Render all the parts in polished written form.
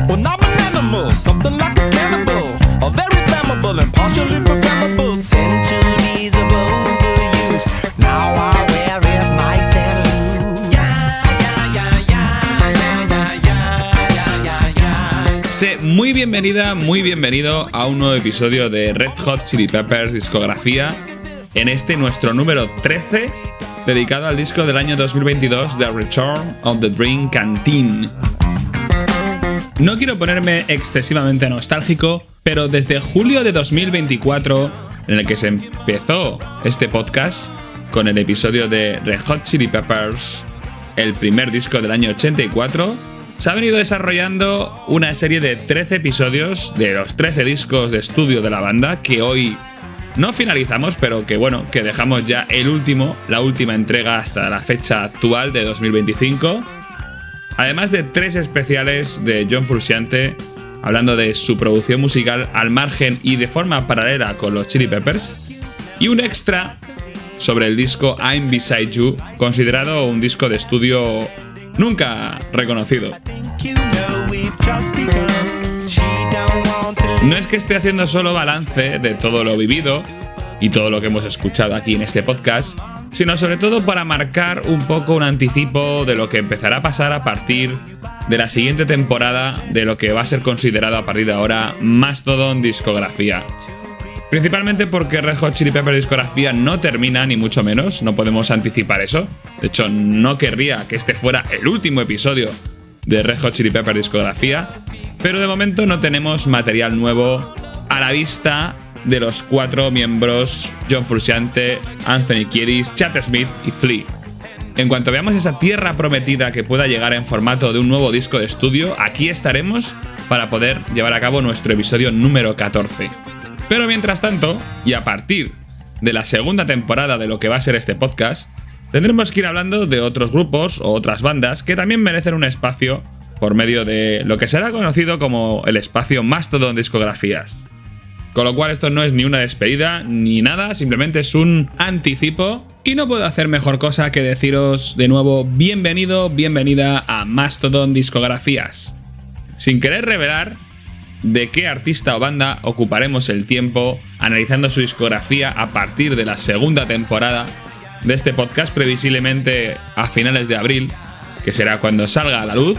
Well, I'm an animal, something like a cannibal, a very flammable and partially programmable. Centuries of overuse, now I wear it nice and loose. Sé muy bienvenida, muy bienvenido a un nuevo episodio de Red Hot Chili Peppers Discografía, en este nuestro número 13, dedicado al disco del año 2022, The Return of the Dream Canteen. No quiero ponerme excesivamente nostálgico, pero desde julio de 2024, en el que se empezó este podcast, con el episodio de Red Hot Chili Peppers, el primer disco del año 84, se ha venido desarrollando una serie de 13 episodios de los 13 discos de estudio de la banda, que hoy no finalizamos, pero que que dejamos ya la última entrega hasta la fecha actual de 2025. Además de 3 especiales de John Frusciante, hablando de su producción musical al margen y de forma paralela con los Chili Peppers, y un extra sobre el disco I'm Beside You, considerado un disco de estudio nunca reconocido. No es que esté haciendo solo balance de todo lo vivido y todo lo que hemos escuchado aquí en este podcast, sino sobre todo para marcar un poco un anticipo de lo que empezará a pasar a partir de la siguiente temporada, de lo que va a ser considerado a partir de ahora Mastodon Discografía. Principalmente porque Red Hot Chili Peppers Discografía no termina, ni mucho menos, no podemos anticipar eso. De hecho, no querría que este fuera el último episodio de Red Hot Chili Peppers Discografía, pero de momento no tenemos material nuevo a la vista de los 4 miembros: John Frusciante, Anthony Kiedis, Chad Smith y Flea. En cuanto veamos esa tierra prometida que pueda llegar en formato de un nuevo disco de estudio, aquí estaremos para poder llevar a cabo nuestro episodio número 14. Pero mientras tanto, y a partir de la segunda temporada de lo que va a ser este podcast, tendremos que ir hablando de otros grupos o otras bandas que también merecen un espacio por medio de lo que será conocido como el espacio Mastodon Discografías. Con lo cual esto no es ni una despedida ni nada, simplemente es un anticipo, y no puedo hacer mejor cosa que deciros de nuevo bienvenido, bienvenida a Mastodon Discografías. Sin querer revelar de qué artista o banda ocuparemos el tiempo analizando su discografía a partir de la segunda temporada de este podcast, previsiblemente a finales de abril, que será cuando salga a la luz.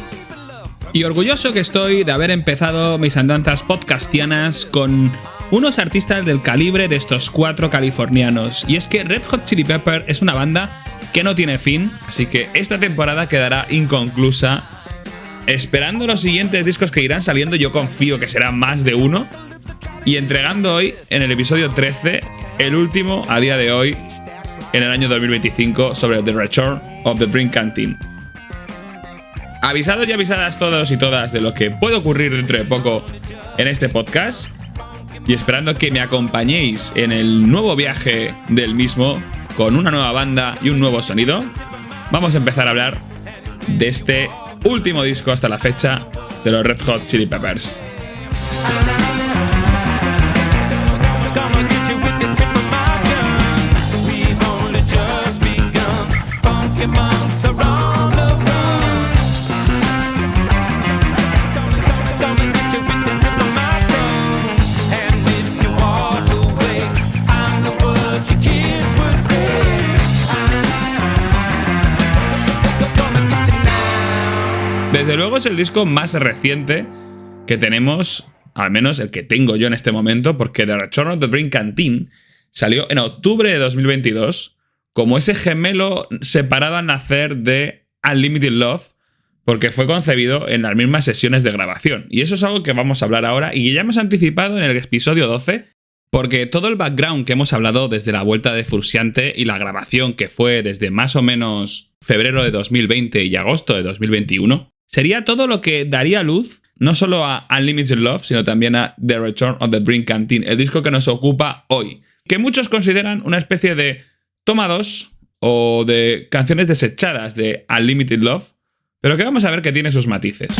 Y orgulloso que estoy de haber empezado mis andanzas podcastianas con unos artistas del calibre de estos 4 californianos. Y es que Red Hot Chili Peppers es una banda que no tiene fin, así que esta temporada quedará inconclusa. Esperando los siguientes discos que irán saliendo, yo confío que será más de uno, y entregando hoy, en el episodio 13, el último a día de hoy, en el año 2025, sobre The Return of the Dream Canteen. Avisados y avisadas todos y todas de lo que puede ocurrir dentro de poco en este podcast, y esperando que me acompañéis en el nuevo viaje del mismo, con una nueva banda y un nuevo sonido, vamos a empezar a hablar de este último disco hasta la fecha de los Red Hot Chili Peppers. Desde luego es el disco más reciente que tenemos, al menos el que tengo yo en este momento, porque The Return of the Dream Canteen salió en octubre de 2022 como ese gemelo separado al nacer de Unlimited Love, porque fue concebido en las mismas sesiones de grabación. Y eso es algo que vamos a hablar ahora y que ya hemos anticipado en el episodio 12, porque todo el background que hemos hablado desde la vuelta de Frusciante y la grabación que fue desde más o menos febrero de 2020 y agosto de 2021, sería todo lo que daría luz no solo a Unlimited Love, sino también a The Return of the Dream Canteen, el disco que nos ocupa hoy, que muchos consideran una especie de toma 2 o de canciones desechadas de Unlimited Love, pero que vamos a ver que tiene sus matices.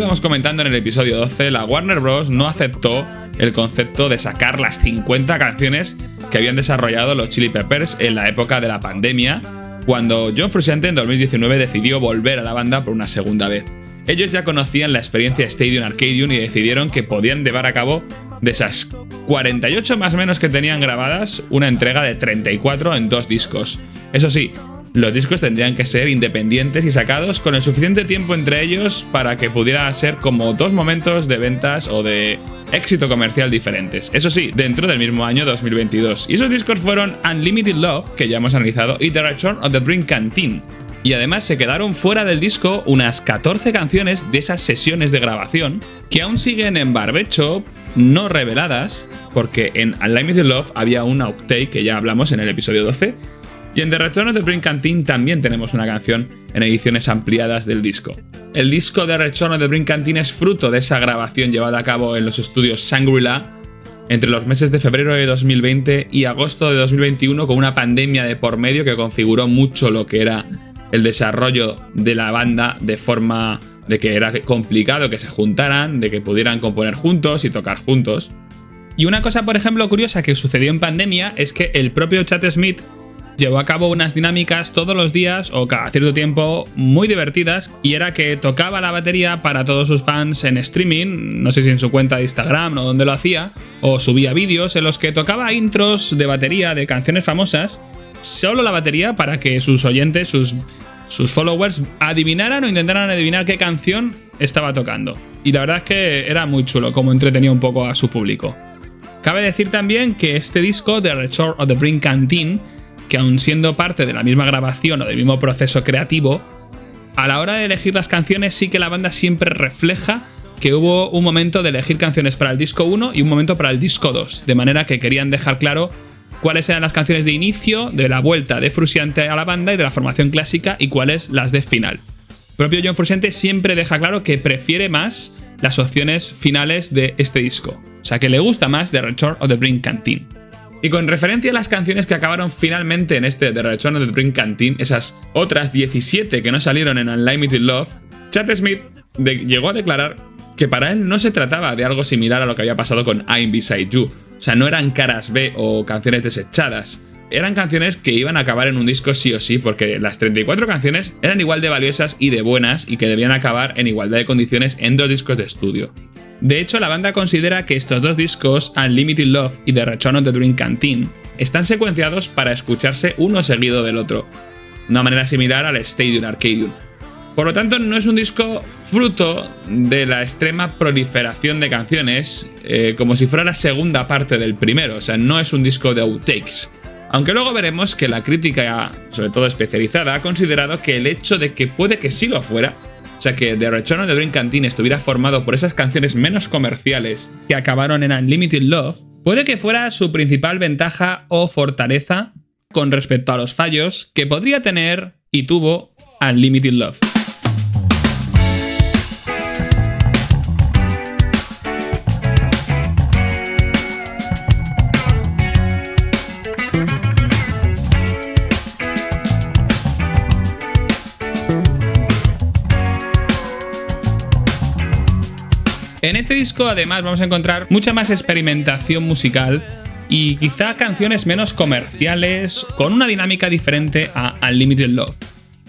íbamos comentando en el episodio 12, la Warner Bros. No aceptó el concepto de sacar las 50 canciones que habían desarrollado los Chili Peppers en la época de la pandemia, cuando John Frusciante en 2019 decidió volver a la banda por una segunda vez. Ellos ya conocían la experiencia Stadium Arcadium y decidieron que podían llevar a cabo, de esas 48 más o menos que tenían grabadas, una entrega de 34 en 2 discos. Eso sí, los discos tendrían que ser independientes y sacados con el suficiente tiempo entre ellos para que pudiera ser como 2 momentos de ventas o de éxito comercial diferentes. Eso sí, dentro del mismo año 2022. Y esos discos fueron Unlimited Love, que ya hemos analizado, y The Return of the Dream Canteen. Y además se quedaron fuera del disco unas 14 canciones de esas sesiones de grabación que aún siguen en barbecho, no reveladas, porque en Unlimited Love había un outtake que ya hablamos en el episodio 12, y en The Return of the Dream Canteen también tenemos una canción en ediciones ampliadas del disco. El disco de Return of the Dream Canteen es fruto de esa grabación llevada a cabo en los estudios Shangri-La entre los meses de febrero de 2020 y agosto de 2021, con una pandemia de por medio que configuró mucho lo que era el desarrollo de la banda, de forma de que era complicado que se juntaran, de que pudieran componer juntos y tocar juntos. Y una cosa, por ejemplo, curiosa que sucedió en pandemia es que el propio Chad Smith llevó a cabo unas dinámicas todos los días o cada cierto tiempo muy divertidas, y era que tocaba la batería para todos sus fans en streaming, no sé si en su cuenta de Instagram o donde lo hacía, o subía vídeos en los que tocaba intros de batería de canciones famosas, solo la batería, para que sus oyentes, sus followers adivinaran o intentaran adivinar qué canción estaba tocando. Y la verdad es que era muy chulo como entretenía un poco a su público. Cabe decir también que este disco, The Return of the Dream Canteen, que aun siendo parte de la misma grabación o del mismo proceso creativo, a la hora de elegir las canciones sí que la banda siempre refleja que hubo un momento de elegir canciones para el disco 1 y un momento para el disco 2, de manera que querían dejar claro cuáles eran las canciones de inicio, de la vuelta de Frusciante a la banda y de la formación clásica, y cuáles las de final. El propio John Frusciante siempre deja claro que prefiere más las opciones finales de este disco, o sea que le gusta más The Return of the Dream Canteen. Y con referencia a las canciones que acabaron finalmente en este The Return of the Dream Canteen, esas otras 17 que no salieron en Unlimited Love, Chad Smith llegó a declarar que para él no se trataba de algo similar a lo que había pasado con I'm Beside You. O sea, no eran caras B o canciones desechadas. Eran canciones que iban a acabar en un disco sí o sí, porque las 34 canciones eran igual de valiosas y de buenas y que debían acabar en igualdad de condiciones en 2 discos de estudio. De hecho, la banda considera que estos 2 discos, Unlimited Love y The Return of the Dream Canteen, están secuenciados para escucharse uno seguido del otro, de una manera similar al Stadium Arcadium. Por lo tanto, no es un disco fruto de la extrema proliferación de canciones, como si fuera la segunda parte del primero, o sea, no es un disco de outtakes. Aunque luego veremos que la crítica, sobre todo especializada, ha considerado que el hecho de que puede que sí lo fuera, o sea, que The Return of the Dream Canteen estuviera formado por esas canciones menos comerciales que acabaron en Unlimited Love, puede que fuera su principal ventaja o fortaleza con respecto a los fallos que podría tener y tuvo Unlimited Love. En este disco además vamos a encontrar mucha más experimentación musical y quizá canciones menos comerciales con una dinámica diferente a Unlimited Love.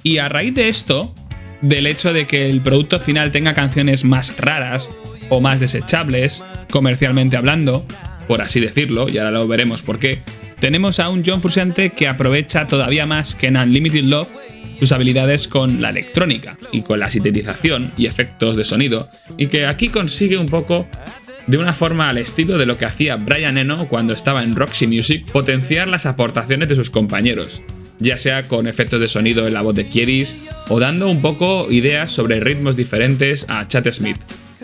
Y a raíz de esto, del hecho de que el producto final tenga canciones más raras o más desechables, comercialmente hablando, por así decirlo, y ahora lo veremos por qué, tenemos a un John Frusciante que aprovecha todavía más que en Unlimited Love sus habilidades con la electrónica y con la sintetización y efectos de sonido, y que aquí consigue un poco, de una forma al estilo de lo que hacía Brian Eno cuando estaba en Roxy Music, potenciar las aportaciones de sus compañeros, ya sea con efectos de sonido en la voz de Kiedis o dando un poco ideas sobre ritmos diferentes a Chad Smith.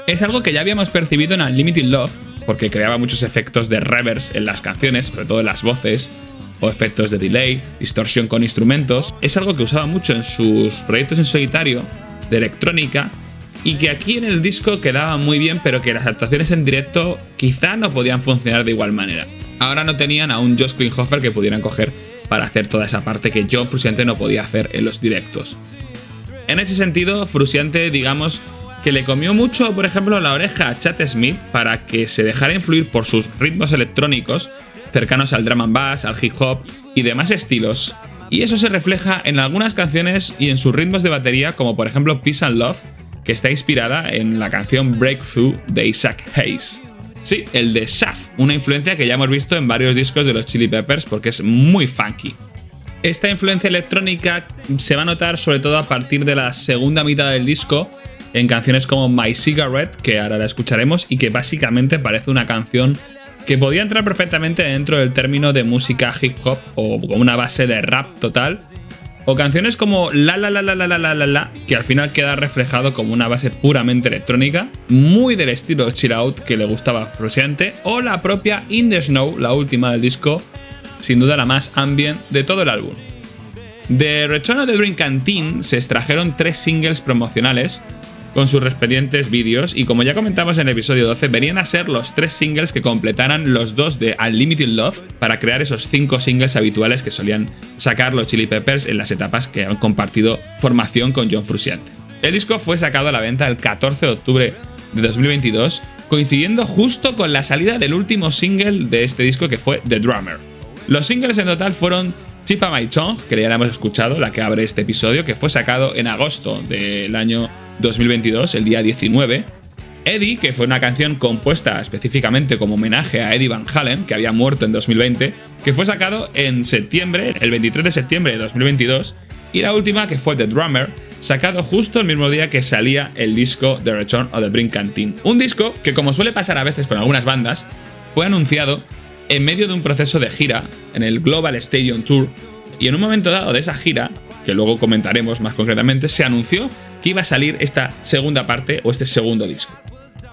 Es algo que ya habíamos percibido en Unlimited Love, porque creaba muchos efectos de reverb en las canciones, sobre todo en las voces, o efectos de delay, distorsión con instrumentos. Es algo que usaba mucho en sus proyectos en solitario de electrónica y que aquí en el disco quedaba muy bien, pero que las actuaciones en directo quizá no podían funcionar de igual manera. Ahora no tenían a un Josh Klinghoffer que pudieran coger para hacer toda esa parte que John Frusciante no podía hacer en los directos. En ese sentido, Frusciante, digamos que le comió mucho, por ejemplo, la oreja a Chad Smith para que se dejara influir por sus ritmos electrónicos cercanos al drum and bass, al hip hop y demás estilos. Y eso se refleja en algunas canciones y en sus ritmos de batería, como por ejemplo Peace and Love, que está inspirada en la canción Breakthrough de Isaac Hayes. Sí, el de Shaft, una influencia que ya hemos visto en varios discos de los Chili Peppers porque es muy funky. Esta influencia electrónica se va a notar sobre todo a partir de la segunda mitad del disco, en canciones como My Cigarette, que ahora la escucharemos, y que básicamente parece una canción que podía entrar perfectamente dentro del término de música hip hop o con una base de rap total, o canciones como La La La La La La La La La, que al final queda reflejado como una base puramente electrónica, muy del estilo chill out que le gustaba a Frusciante, o la propia In The Snow, la última del disco, sin duda la más ambient de todo el álbum. De Return of the Dream Canteen se extrajeron 3 singles promocionales con sus respectivos vídeos, y como ya comentamos en el episodio 12, venían a ser los 3 singles que completaran los 2 de Unlimited Love para crear esos 5 singles habituales que solían sacar los Chili Peppers en las etapas que han compartido formación con John Frusciante. El disco fue sacado a la venta el 14 de octubre de 2022, coincidiendo justo con la salida del último single de este disco, que fue The Drummer. Los singles en total fueron Tip of My Tongue, que ya la hemos escuchado, la que abre este episodio, que fue sacado en agosto del año 2022, el día 19. Eddie, que fue una canción compuesta específicamente como homenaje a Eddie Van Halen, que había muerto en 2020, que fue sacado en septiembre, el 23 de septiembre de 2022. Y la última, que fue The Drummer, sacado justo el mismo día que salía el disco The Return of the Dream Canteen. Un disco que, como suele pasar a veces con algunas bandas, fue anunciado en medio de un proceso de gira en el Global Stadium Tour, y en un momento dado de esa gira, que luego comentaremos más concretamente, se anunció que iba a salir esta segunda parte o este segundo disco.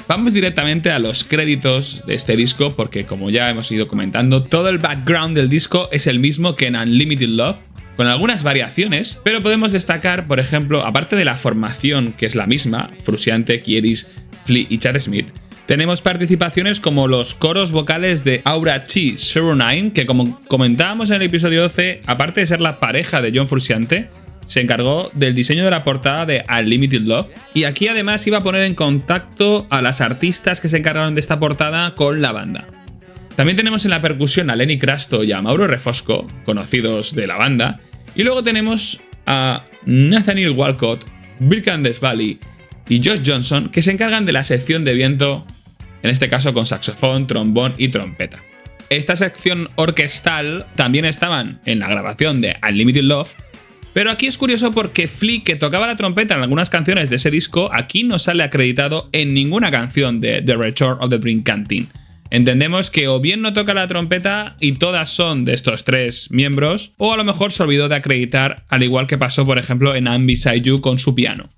Vamos directamente a los créditos de este disco porque, como ya hemos ido comentando, todo el background del disco es el mismo que en Unlimited Love, con algunas variaciones, pero podemos destacar, por ejemplo, aparte de la formación que es la misma, Frusciante, Kiedis, Flea y Chad Smith, tenemos participaciones como los coros vocales de Aura Chi 09, que, como comentábamos en el episodio 12, aparte de ser la pareja de John Frusciante, se encargó del diseño de la portada de Unlimited Love, y aquí además iba a poner en contacto a las artistas que se encargaron de esta portada con la banda. También tenemos en la percusión a Lenny Crasto y a Mauro Refosco, conocidos de la banda, y luego tenemos a Nathaniel Walcott, Birkan Desvally y Josh Johnson, que se encargan de la sección de viento, en este caso con saxofón, trombón y trompeta. Esta sección orquestal también estaban en la grabación de Unlimited Love, pero aquí es curioso porque Flea, que tocaba la trompeta en algunas canciones de ese disco, aquí no sale acreditado en ninguna canción de The Return of the Dream Canteen. Entendemos que o bien no toca la trompeta y todas son de estos 3 miembros, o a lo mejor se olvidó de acreditar, al igual que pasó por ejemplo en I'm Beside You con su piano.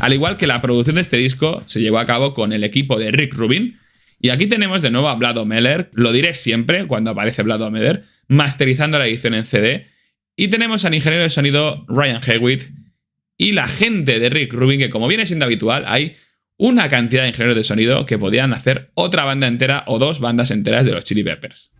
Al igual que la producción de este disco se llevó a cabo con el equipo de Rick Rubin, y aquí tenemos de nuevo a Vlad Omeller, lo diré siempre cuando aparece Vlad Omeller, masterizando la edición en CD, y tenemos al ingeniero de sonido Ryan Hewitt y la gente de Rick Rubin, que como viene siendo habitual, hay una cantidad de ingenieros de sonido que podían hacer otra banda entera o 2 bandas enteras de los Chili Peppers.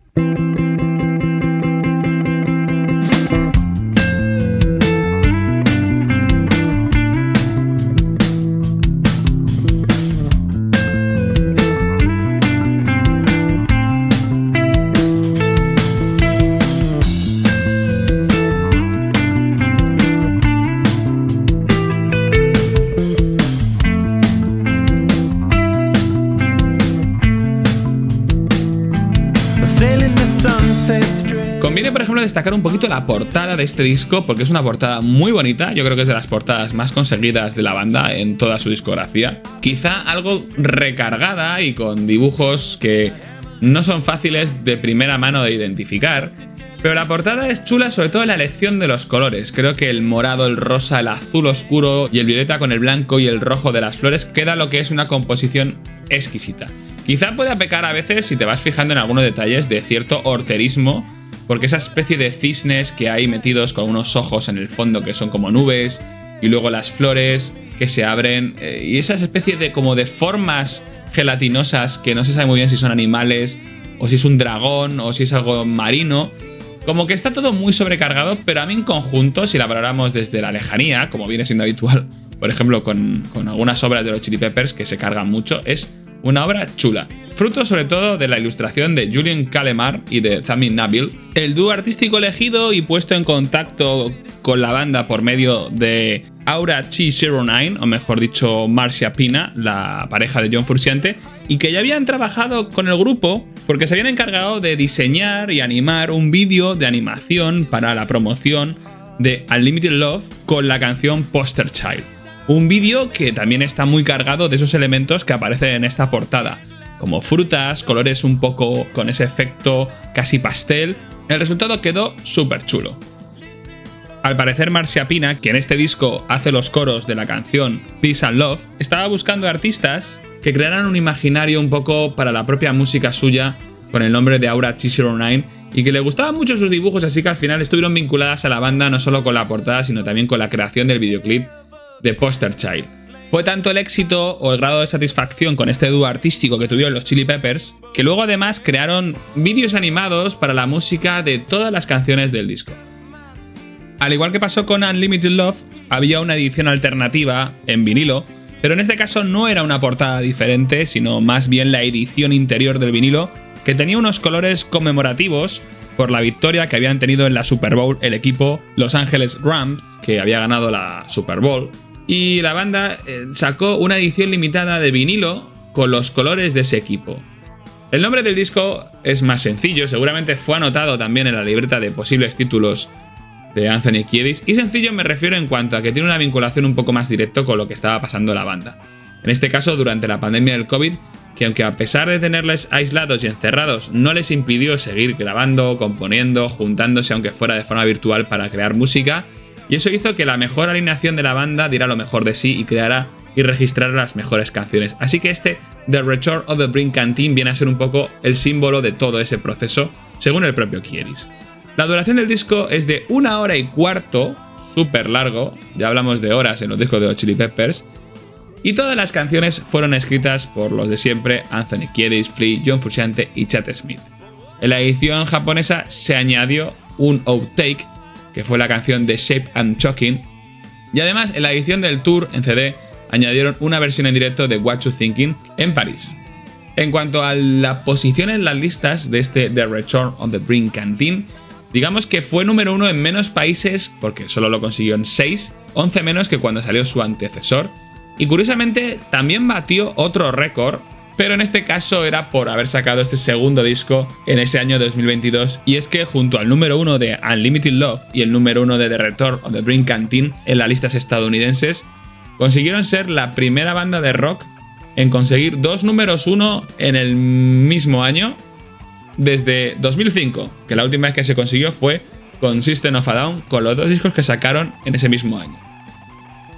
Conviene, por ejemplo, destacar un poquito la portada de este disco porque es una portada muy bonita. Yo creo que es de las portadas más conseguidas de la banda en toda su discografía. Quizá algo recargada y con dibujos que no son fáciles de primera mano de identificar, pero la portada es chula, sobre todo en la elección de los colores. Creo que el morado, el rosa, el azul oscuro y el violeta con el blanco y el rojo de las flores queda lo que es una composición exquisita. Quizá pueda pecar a veces, si te vas fijando en algunos detalles, de cierto horterismo, porque esa especie de cisnes que hay metidos con unos ojos en el fondo que son como nubes, y luego las flores que se abren, y esa especie de como de formas gelatinosas que no se sabe muy bien si son animales, o si es un dragón, o si es algo marino, Como que está todo muy sobrecargado, pero a mí en conjunto, si la valoramos desde la lejanía, como viene siendo habitual, por ejemplo, con algunas obras de los Chili Peppers que se cargan mucho, es una obra chula. Fruto sobre todo de la ilustración de Julian Calemar y de Tami Nabil. El dúo artístico elegido y puesto en contacto con la banda por medio de Aura T09, o mejor dicho Marcia Pina, la pareja de John Frusciante, y que ya habían trabajado con el grupo porque se habían encargado de diseñar y animar un vídeo de animación para la promoción de Unlimited Love con la canción Poster Child. Un vídeo que también está muy cargado de esos elementos que aparecen en esta portada, como frutas, colores un poco con ese efecto casi pastel. El resultado quedó súper chulo. Al parecer Marcia Pina, que en este disco hace los coros de la canción Peace and Love, estaba buscando artistas que crearan un imaginario un poco para la propia música suya con el nombre de Aura T09 y que le gustaban mucho sus dibujos, así que al final estuvieron vinculadas a la banda no solo con la portada sino también con la creación del videoclip de Poster Child. Fue tanto el éxito o el grado de satisfacción con este dúo artístico que tuvieron los Chili Peppers, que luego además crearon vídeos animados para la música de todas las canciones del disco. Al igual que pasó con Unlimited Love, había una edición alternativa en vinilo, pero en este caso no era una portada diferente, sino más bien la edición interior del vinilo, que tenía unos colores conmemorativos por la victoria que habían tenido en la Super Bowl el equipo Los Angeles Rams, que había ganado la Super Bowl, y la banda sacó una edición limitada de vinilo con los colores de ese equipo. El nombre del disco es más sencillo, seguramente fue anotado también en la libreta de posibles títulos de Anthony Kiedis, y sencillo me refiero en cuanto a que tiene una vinculación un poco más directa con lo que estaba pasando la banda. En este caso, durante la pandemia del COVID, que aunque a pesar de tenerles aislados y encerrados, no les impidió seguir grabando, componiendo, juntándose aunque fuera de forma virtual para crear música, y eso hizo que la mejor alineación de la banda diera lo mejor de sí y creara y registrara las mejores canciones. Así que este The Return of the Bring Canteen viene a ser un poco el símbolo de todo ese proceso, según el propio Kiedis. La duración del disco es de 1 hora y cuarto, súper largo, ya hablamos de horas en los discos de los Chili Peppers, y todas las canciones fueron escritas por los de siempre, Anthony Kiedis, Flea, John Frusciante y Chad Smith. En la edición japonesa se añadió un outtake, que fue la canción de Shape and Choking, y además en la edición del tour en CD añadieron una versión en directo de What You Thinking en París. En cuanto a la posición en las listas de este The Return of the Bring Canteen, digamos que fue número 1 en menos países, porque solo lo consiguió en 6, 11 menos que cuando salió su antecesor, y curiosamente también batió otro récord, pero en este caso era por haber sacado este segundo disco en ese año 2022, y es que junto al número 1 de Unlimited Love y el número 1 de The Return of the Bring Canteen en las listas estadounidenses, consiguieron ser la primera banda de rock en conseguir 2 números 1 en el mismo año, desde 2005, que la última vez que se consiguió fue con System of a Down, con los 2 discos que sacaron en ese mismo año.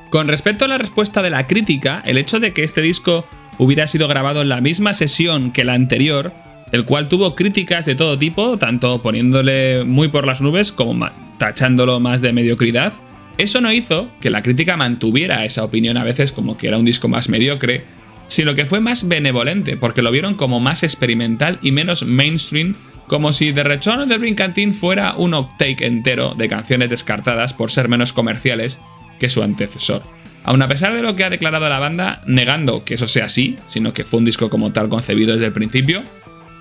Con respecto a la respuesta de la crítica, el hecho de que este disco hubiera sido grabado en la misma sesión que la anterior, el cual tuvo críticas de todo tipo, tanto poniéndole muy por las nubes como tachándolo más de mediocridad, eso no hizo que la crítica mantuviera esa opinión a veces como que era un disco más mediocre, sino que fue más benevolente, porque lo vieron como más experimental y menos mainstream, como si The Return of the Bring Canteen fuera un outtake entero de canciones descartadas por ser menos comerciales que su antecesor. Aun a pesar de lo que ha declarado la banda, negando que eso sea así, sino que fue un disco como tal concebido desde el principio,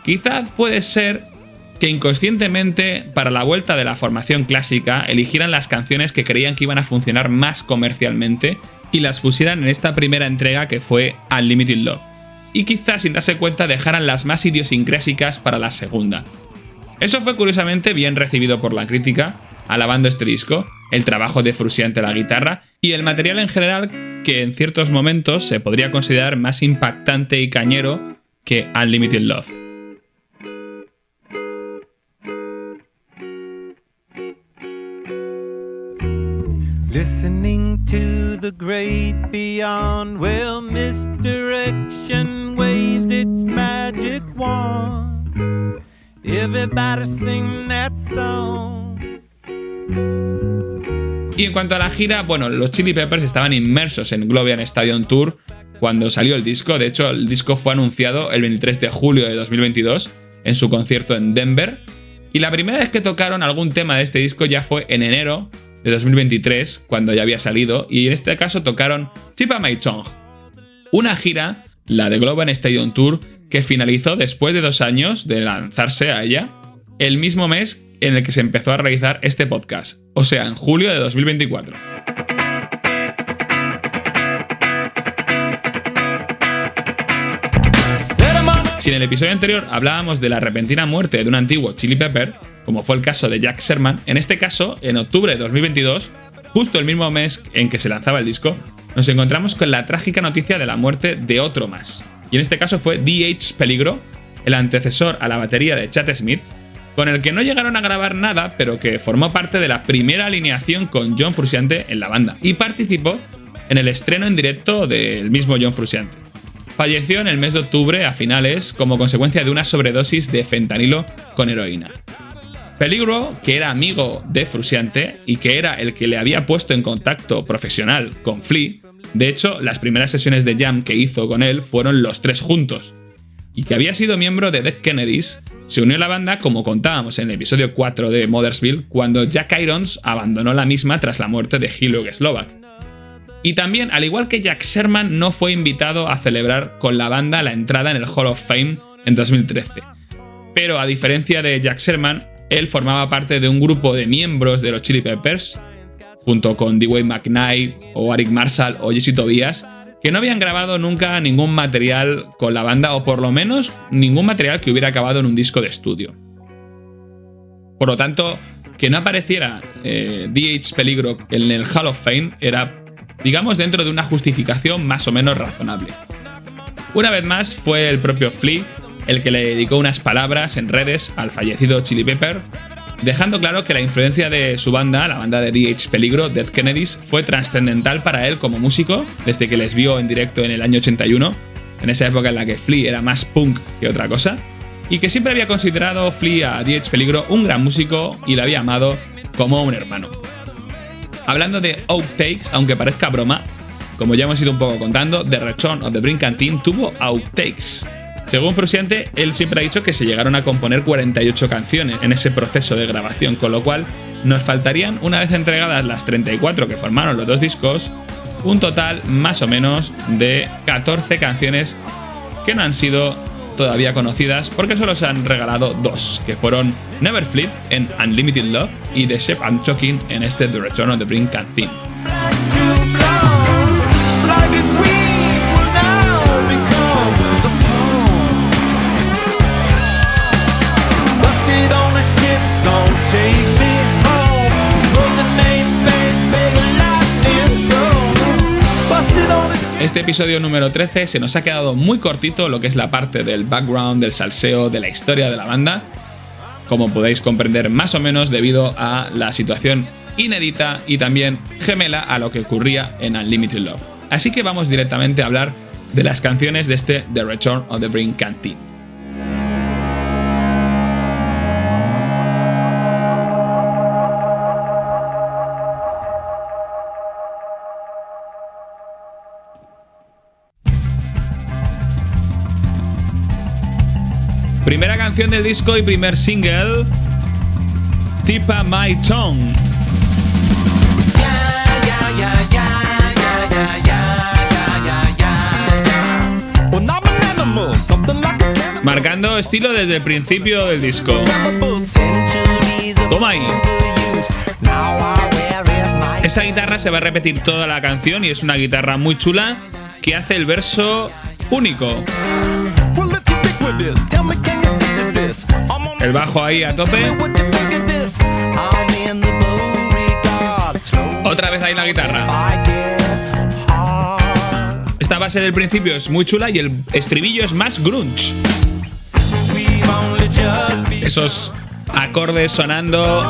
quizás puede ser que inconscientemente, para la vuelta de la formación clásica, eligieran las canciones que creían que iban a funcionar más comercialmente y las pusieran en esta primera entrega que fue Unlimited Love. Y quizás sin darse cuenta dejaran las más idiosincrásicas para la segunda. Eso fue curiosamente bien recibido por la crítica, alabando este disco, el trabajo de Frusciante a la guitarra y el material en general que en ciertos momentos se podría considerar más impactante y cañero que Unlimited Love. Listening to the great beyond, well, misdirection waves its magic wand. Everybody sing that song. Y en cuanto a la gira, bueno, los Chili Peppers estaban inmersos en Globian Stadium Tour cuando salió el disco. De hecho, el disco fue anunciado el 23 de julio de 2022 en su concierto en Denver. Y la primera vez que tocaron algún tema de este disco ya fue en enero de 2023, cuando ya había salido, y en este caso tocaron Tip of My Tongue, una gira, la de Global Stadium Tour, que finalizó después de 2 años de lanzarse a ella, el mismo mes en el que se empezó a realizar este podcast, o sea, en julio de 2024. Si en el episodio anterior hablábamos de la repentina muerte de un antiguo Chili Pepper, como fue el caso de Jack Sherman, en este caso, en octubre de 2022, justo el mismo mes en que se lanzaba el disco, nos encontramos con la trágica noticia de la muerte de otro más. Y en este caso fue D.H. Peligro, el antecesor a la batería de Chad Smith, con el que no llegaron a grabar nada, pero que formó parte de la primera alineación con John Frusciante en la banda, y participó en el estreno en directo del mismo John Frusciante. Falleció en el mes de octubre a finales como consecuencia de una sobredosis de fentanilo con heroína. Peligro, que era amigo de Frusciante y que era el que le había puesto en contacto profesional con Flea, de hecho, las primeras sesiones de jam que hizo con él fueron los 3 juntos, y que había sido miembro de Dead Kennedys, se unió a la banda como contábamos en el episodio 4 de Mothersville, cuando Jack Irons abandonó la misma tras la muerte de Hillel Slovak. Y también, al igual que Jack Sherman, no fue invitado a celebrar con la banda la entrada en el Hall of Fame en 2013. Pero a diferencia de Jack Sherman, él formaba parte de un grupo de miembros de los Chili Peppers, junto con Dwayne McKnight o Eric Marshall o Jesse Tobias, que no habían grabado nunca ningún material con la banda, o por lo menos ningún material que hubiera acabado en un disco de estudio. Por lo tanto, que no apareciera D.H. Peligro en el Hall of Fame era, digamos, dentro de una justificación más o menos razonable. Una vez más fue el propio Flea el que le dedicó unas palabras en redes al fallecido Chili Pepper, dejando claro que la influencia de su banda, la banda de D.H. Peligro, Dead Kennedys, fue trascendental para él como músico desde que les vio en directo en el año 81, en esa época en la que Flea era más punk que otra cosa, y que siempre había considerado Flea a D.H. Peligro un gran músico y le había amado como un hermano. Hablando de outtakes, aunque parezca broma, como ya hemos ido un poco contando, The Return of the Bring Canteen tuvo outtakes. Según Frusciante, él siempre ha dicho que se llegaron a componer 48 canciones en ese proceso de grabación, con lo cual nos faltarían, una vez entregadas las 34 que formaron los 2 discos, un total más o menos de 14 canciones que no han sido todavía conocidas porque solo se han regalado 2, que fueron Never Fleet en Unlimited Love y The Shape I'm Choking en este The Return of the Bring Canteen. Este episodio número 13 se nos ha quedado muy cortito, lo que es la parte del background, del salseo, de la historia de la banda, como podéis comprender más o menos debido a la situación inédita y también gemela a lo que ocurría en Unlimited Love. Así que vamos directamente a hablar de las canciones de este The Return of the Bring Canteen. Primera canción del disco y primer single, Tip of My Tongue. Marcando estilo desde el principio del disco. Toma ahí. Esa guitarra se va a repetir toda la canción y es una guitarra muy chula que hace el verso único. El bajo ahí a tope. Otra vez ahí la guitarra. Esta base del principio es muy chula y el estribillo es más grunge. Esos acordes sonando,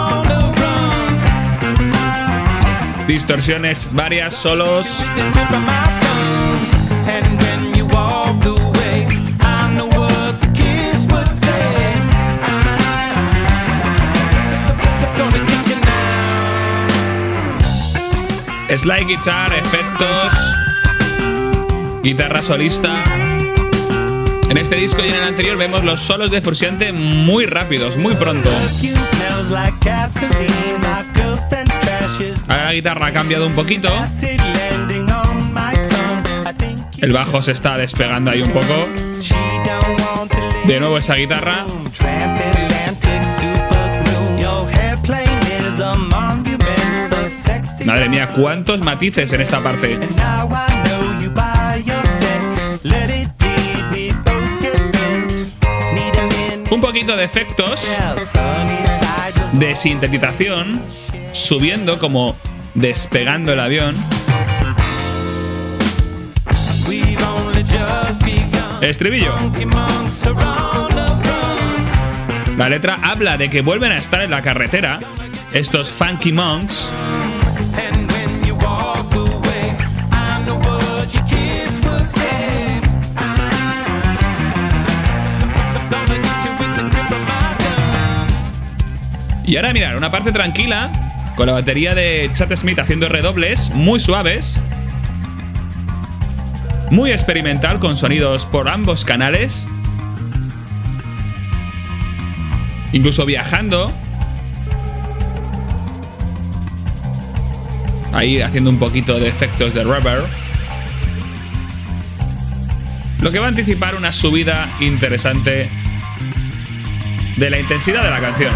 distorsiones varias, solos. Slide guitar, efectos, guitarra solista. En este disco y en el anterior vemos los solos de Frusciante muy rápidos, muy pronto. Ahora la guitarra ha cambiado un poquito. El bajo se está despegando ahí un poco. De nuevo esa guitarra. Madre mía, cuántos matices en esta parte. Un poquito de efectos de sintetización subiendo, como despegando el avión. El estribillo. La letra habla de que vuelven a estar en la carretera estos Funky Monks. Y ahora mirar, una parte tranquila, con la batería de Chad Smith haciendo redobles muy suaves, muy experimental, con sonidos por ambos canales, incluso viajando, ahí haciendo un poquito de efectos de reverb, lo que va a anticipar una subida interesante de la intensidad de la canción.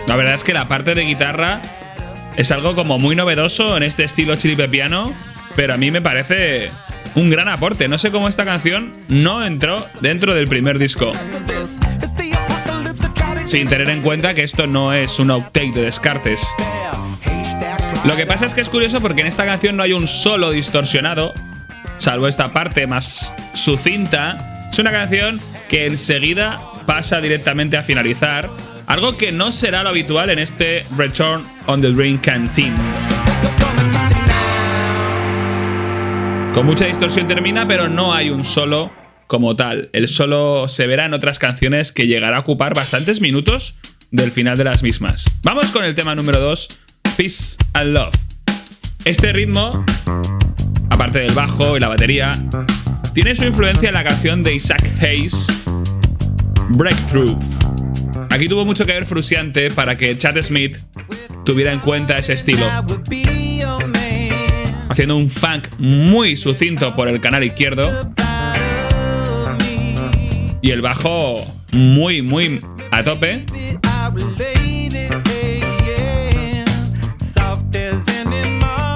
La verdad es que la parte de guitarra es algo como muy novedoso en este estilo chilipepiano, pero a mí me parece un gran aporte. No sé cómo esta canción no entró dentro del primer disco, sin tener en cuenta que esto no es un outtake de Descartes. Lo que pasa es que es curioso porque en esta canción no hay un solo distorsionado, salvo esta parte más sucinta. Es una canción que enseguida pasa directamente a finalizar, algo que no será lo habitual en este Return on the Dream Canteen. Con mucha distorsión termina, pero no hay un solo como tal. El solo se verá en otras canciones, que llegará a ocupar bastantes minutos del final de las mismas. Vamos con el tema número 2, Peace and Love. Este ritmo, aparte del bajo y la batería, tiene su influencia en la canción de Isaac Hayes, Breakthrough. Aquí tuvo mucho que ver Frusciante para que Chad Smith tuviera en cuenta ese estilo, haciendo un funk muy sucinto por el canal izquierdo y el bajo muy a tope.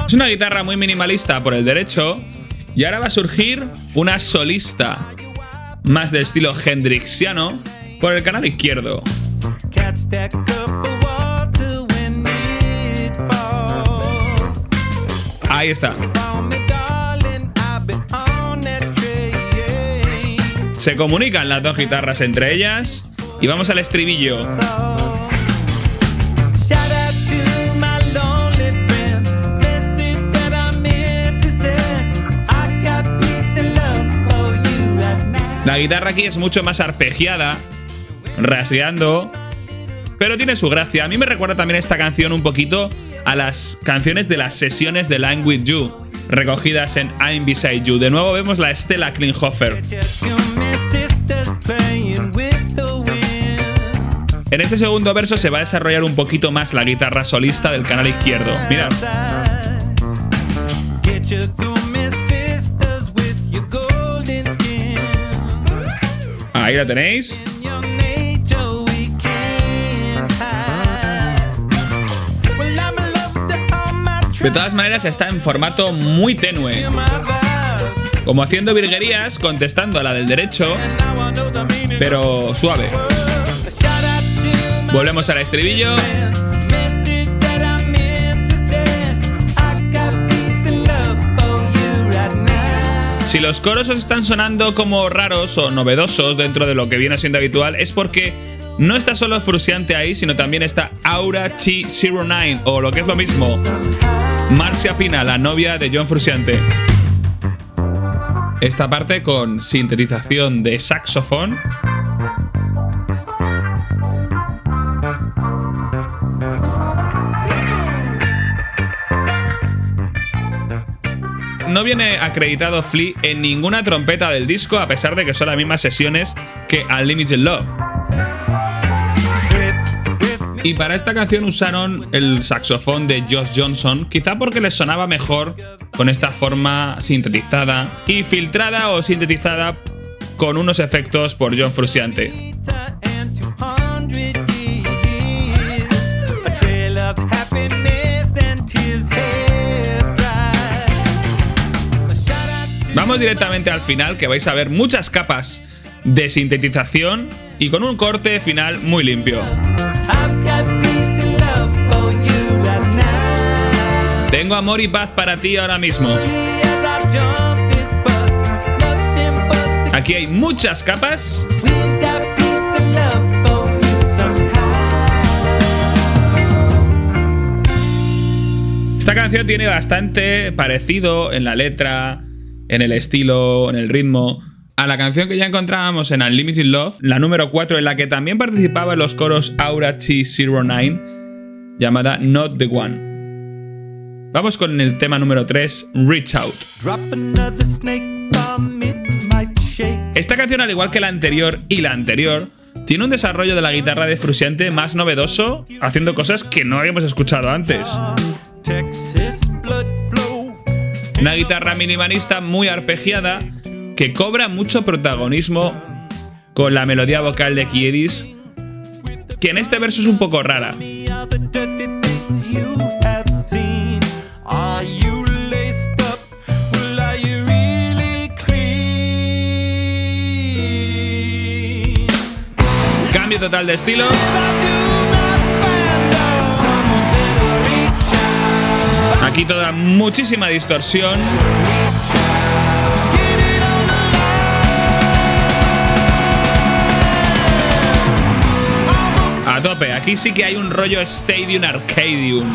Es una guitarra muy minimalista por el derecho, y ahora va a surgir una solista más de estilo hendrixiano por el canal izquierdo. Ahí está. Se comunican las dos guitarras entre ellas y vamos al estribillo. La guitarra aquí es mucho más arpegiada, rasgueando, pero tiene su gracia. A mí me recuerda también esta canción un poquito a las canciones de las sesiones de Line With You, recogidas en I'm Beside You. De nuevo vemos la Stella Klinghoffer. En este segundo verso se va a desarrollar un poquito más la guitarra solista del canal izquierdo. Mirad. Ahí la tenéis. De todas maneras está en formato muy tenue, como haciendo virguerías, contestando a la del derecho, pero suave. Volvemos al estribillo. Si los coros os están sonando como raros o novedosos dentro de lo que viene siendo habitual, es porque no está solo Frusciante ahí, sino también está Aura T09, o lo que es lo mismo, Marcia Pina, la novia de John Frusciante. Esta parte con sintetización de saxofón no viene acreditado Flea en ninguna trompeta del disco, a pesar de que son las mismas sesiones que Unlimited Love. Y para esta canción usaron el saxofón de Josh Johnson, quizá porque les sonaba mejor con esta forma sintetizada y filtrada o sintetizada con unos efectos por John Frusciante. Vamos directamente al final, que vais a ver muchas capas de sintetización y con un corte final muy limpio. Tengo amor y paz para ti ahora mismo. Aquí hay muchas capas. Esta canción tiene bastante parecido en la letra, en el estilo, en el ritmo, a la canción que ya encontrábamos en Unlimited Love, la número 4, en la que también participaba en los coros Aura T09, llamada Not the One. Vamos con el tema número 3, Reach Out. Esta canción, al igual que la anterior y la anterior, tiene un desarrollo de la guitarra de Frusciante más novedoso, haciendo cosas que no habíamos escuchado antes. Una guitarra minimalista muy arpegiada que cobra mucho protagonismo con la melodía vocal de Kiedis, que en este verso es un poco rara. Cambio total de estilo. Aquí toda muchísima distorsión. A tope, aquí sí que hay un rollo Stadium Arcadium.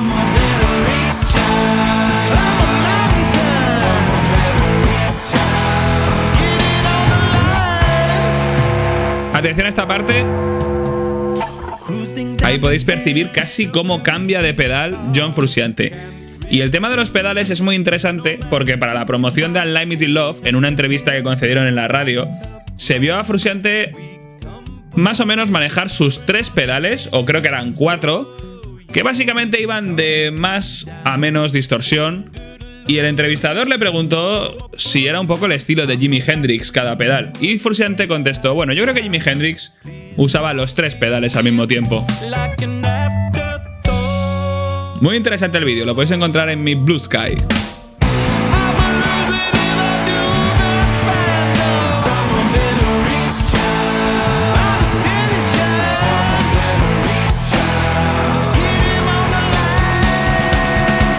Atención a esta parte. Ahí podéis percibir casi cómo cambia de pedal John Frusciante. Y el tema de los pedales es muy interesante porque para la promoción de Unlimited Love, en una entrevista que concedieron en la radio, se vio a Frusciante más o menos manejar sus 3 pedales, o creo que eran 4, que básicamente iban de más a menos distorsión. Y el entrevistador le preguntó si era un poco el estilo de Jimi Hendrix cada pedal. Y Frusciante contestó, bueno, yo creo que Jimi Hendrix usaba los 3 pedales al mismo tiempo. Muy interesante el vídeo, lo podéis encontrar en mi Blue Sky.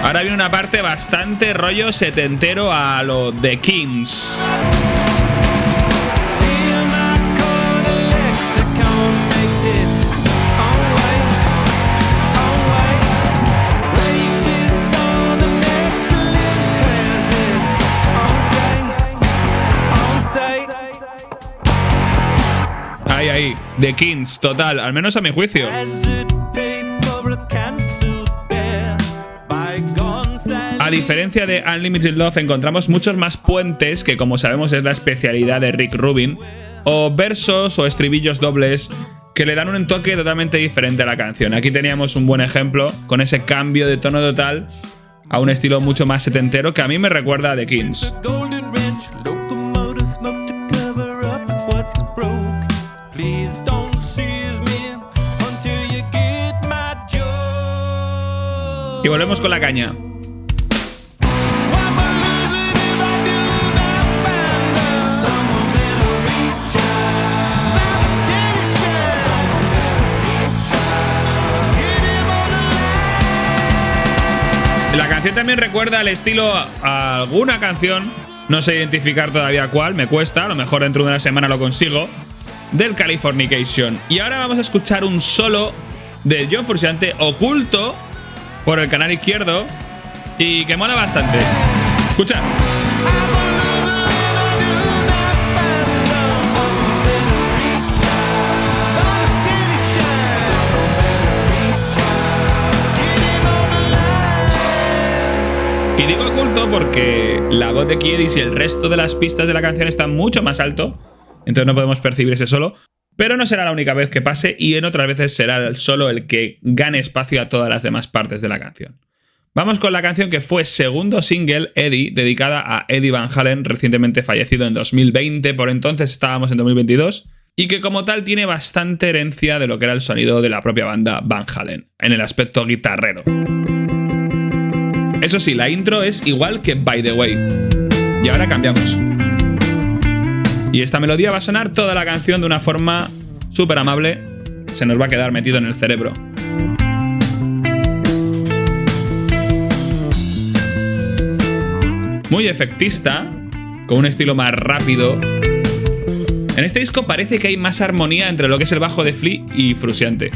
Ahora viene una parte bastante rollo setentero a lo The Kings. Ahí, The Kings, total, al menos a mi juicio. A diferencia de Unlimited Love, encontramos muchos más puentes, que como sabemos es la especialidad de Rick Rubin, o versos o estribillos dobles que le dan un toque totalmente diferente a la canción. Aquí teníamos un buen ejemplo con ese cambio de tono total a un estilo mucho más setentero que a mí me recuerda a The Kings. Y volvemos con la caña. La canción también recuerda el estilo a alguna canción, no sé identificar todavía cuál, me cuesta, a lo mejor dentro de una semana lo consigo, del Californication. Y ahora vamos a escuchar un solo de John Frusciante oculto por el canal izquierdo y que mola bastante. Escucha. Y digo oculto porque la voz de Kiedis y el resto de las pistas de la canción están mucho más alto, entonces no podemos percibir ese solo, pero no será la única vez que pase y en otras veces será el solo el que gane espacio a todas las demás partes de la canción. Vamos con la canción que fue segundo single, Eddie, dedicada a Eddie Van Halen, recientemente fallecido en 2020, por entonces estábamos en 2022, y que como tal tiene bastante herencia de lo que era el sonido de la propia banda Van Halen, en el aspecto guitarrero. Eso sí, la intro es igual que By the Way. Y ahora cambiamos. Y esta melodía va a sonar toda la canción de una forma súper amable, se nos va a quedar metido en el cerebro. Muy efectista, con un estilo más rápido. En este disco parece que hay más armonía entre lo que es el bajo de Flea y Frusciante.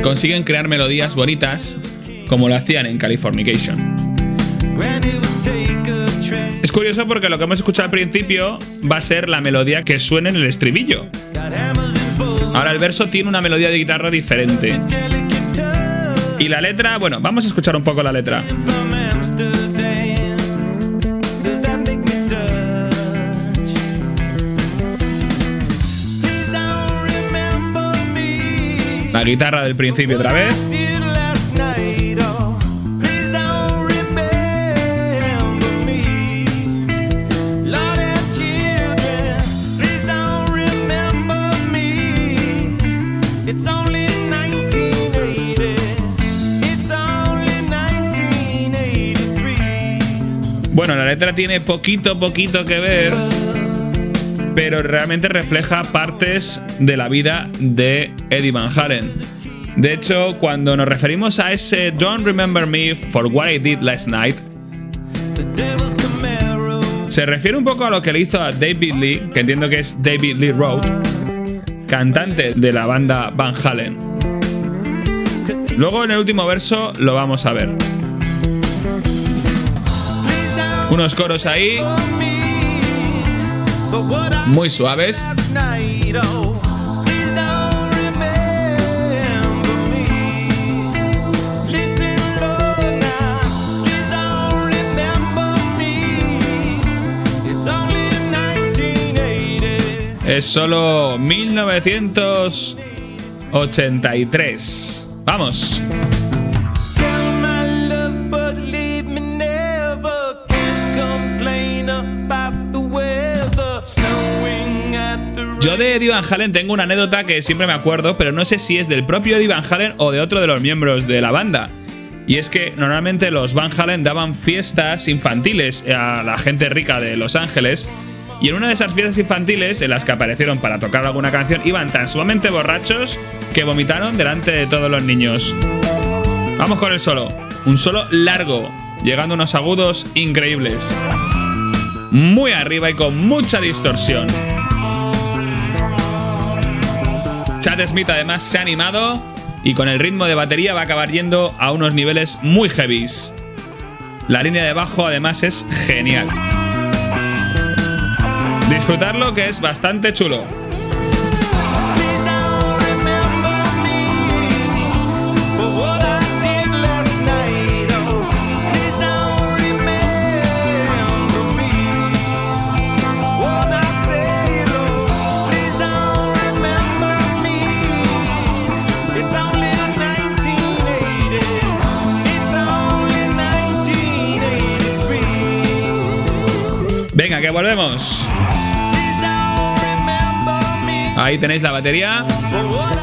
Consiguen crear melodías bonitas, como lo hacían en Californication. Es curioso porque lo que hemos escuchado al principio va a ser la melodía que suena en el estribillo. Ahora el verso tiene una melodía de guitarra diferente. Y la letra, bueno, vamos a escuchar un poco la letra. La guitarra del principio otra vez. Bueno, la letra tiene poquito que ver, pero realmente refleja partes de la vida de Eddie Van Halen. De hecho, cuando nos referimos a ese Don't Remember Me for What I Did Last Night, se refiere un poco a lo que le hizo a David Lee, que entiendo que es David Lee Roth, cantante de la banda Van Halen. Luego en el último verso lo vamos a ver. Unos coros ahí muy suaves. Es solo 1983. ¡Vamos! Yo de Eddie Van Halen tengo una anécdota que siempre me acuerdo, pero no sé si es del propio Eddie Van Halen o de otro de los miembros de la banda. Y es que normalmente los Van Halen daban fiestas infantiles a la gente rica de Los Ángeles. Y en una de esas fiestas infantiles en las que aparecieron para tocar alguna canción, iban tan sumamente borrachos que vomitaron delante de todos los niños. Vamos con el solo. Un solo largo, llegando a unos agudos increíbles. Muy arriba y con mucha distorsión. Chad Smith además se ha animado y con el ritmo de batería va a acabar yendo a unos niveles muy heavies. La línea de bajo además es genial. Disfrutarlo, que es bastante chulo. Venga, que volvemos. Ahí tenéis la batería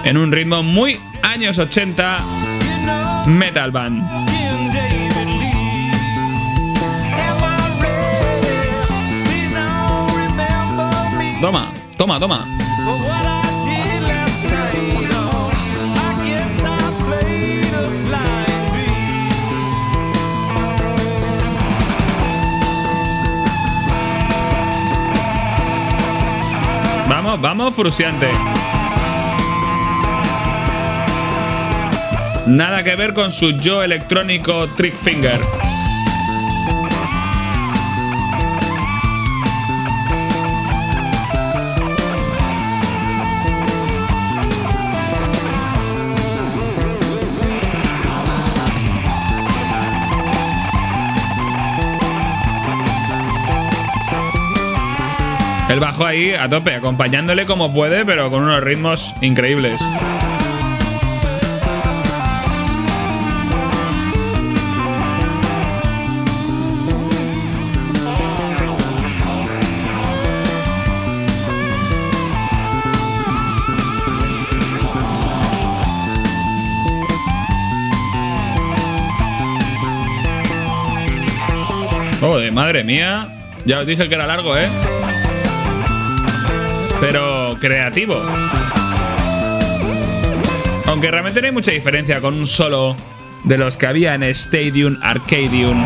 en un ritmo muy años 80 metal band. Toma, toma, toma. Vamos, vamos, Frusciante. Nada que ver con su yo electrónico Trick Finger. El bajo ahí a tope, acompañándole como puede, pero con unos ritmos increíbles. Joder, madre mía. Ya os dije que era largo, ¿eh? Pero creativo. Aunque realmente no hay mucha diferencia con un solo de los que había en Stadium Arcadium.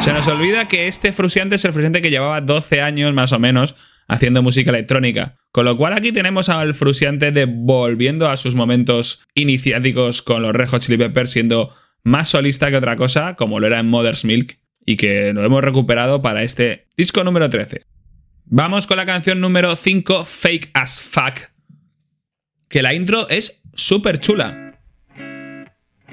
Se nos olvida que este Frusciante es el Frusciante que llevaba 12 años más o menos haciendo música electrónica. Con lo cual aquí tenemos al Frusciante volviendo a sus momentos iniciáticos con los Red Hot Chili Peppers, siendo más solista que otra cosa, como lo era en Mother's Milk, y que lo hemos recuperado para este disco número 13. Vamos con la canción número 5, Fake as Fuck, que la intro es súper chula.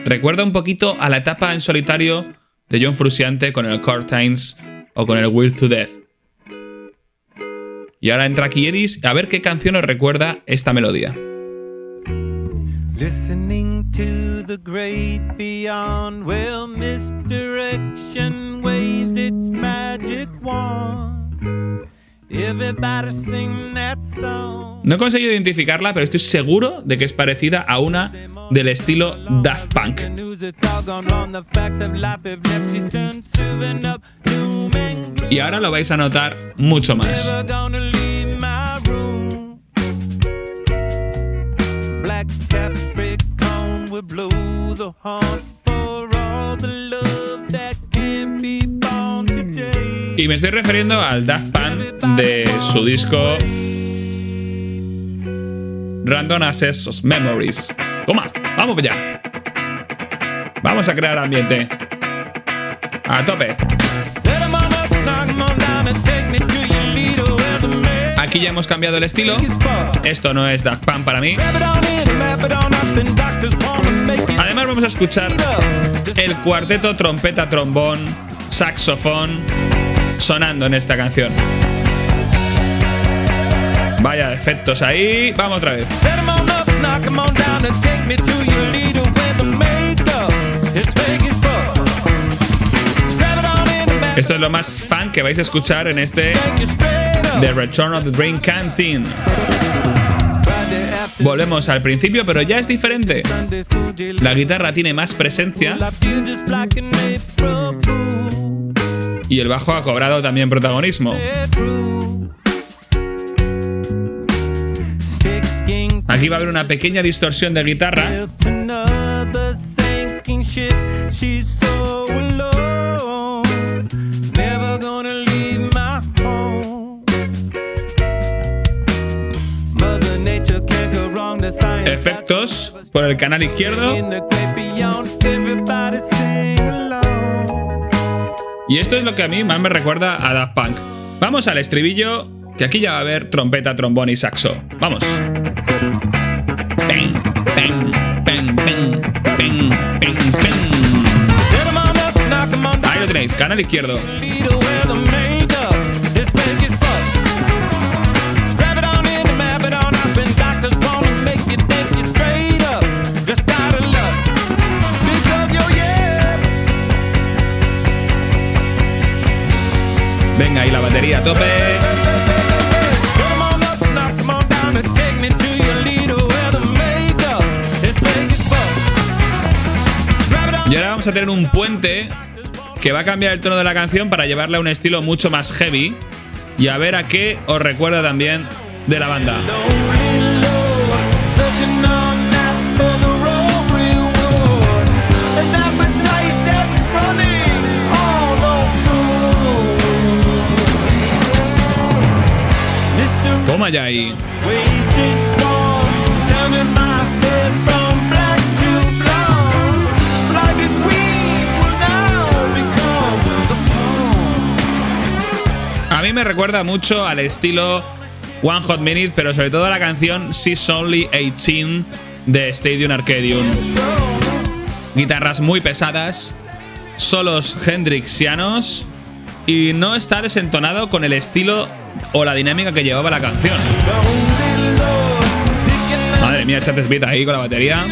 Recuerda un poquito a la etapa en solitario de John Frusciante con el Curtains o con el Will to Death. Y ahora entra aquí Eris a ver qué canción os recuerda esta melodía. Listening to the great beyond, well, misdirection waves its magic wand. Everybody sing that song. No he conseguido identificarla, pero estoy seguro de que es parecida a una del estilo Daft Punk. Y ahora lo vais a notar mucho más. Y me estoy refiriendo al Daft Punk de su disco Random Access Memories. Toma, vamos para allá. Vamos a crear ambiente. A tope. Aquí ya hemos cambiado el estilo. Esto no es Daft Punk para mí. Además vamos a escuchar el cuarteto trompeta, trombón, saxofón sonando en esta canción. Vaya efectos ahí. Vamos otra vez. Esto es lo más fun que vais a escuchar en este The Return of the Dream Canteen. Volvemos al principio, pero ya es diferente. La guitarra tiene más presencia y el bajo ha cobrado también protagonismo. Aquí va a haber una pequeña distorsión de guitarra. Efectos por el canal izquierdo. Y esto es lo que a mí más me recuerda a Daft Punk. Vamos al estribillo, que aquí ya va a haber trompeta, trombón y saxo. Vamos. Pen, pen, pen, pen, pen, pen, pen. Ahí lo tenéis, canal izquierdo. Venga, ahí la batería a tope. Y ahora vamos a tener un puente que va a cambiar el tono de la canción para llevarle a un estilo mucho más heavy. Y a ver a qué os recuerda también de la banda. Toma ya ahí. A mí me recuerda mucho al estilo One Hot Minute, pero sobre todo la canción She's Only 18 de Stadium Arcadium. Guitarras muy pesadas, solos hendrixianos y no está desentonado con el estilo o la dinámica que llevaba la canción. Madre mía, Chad Smith ahí con la batería.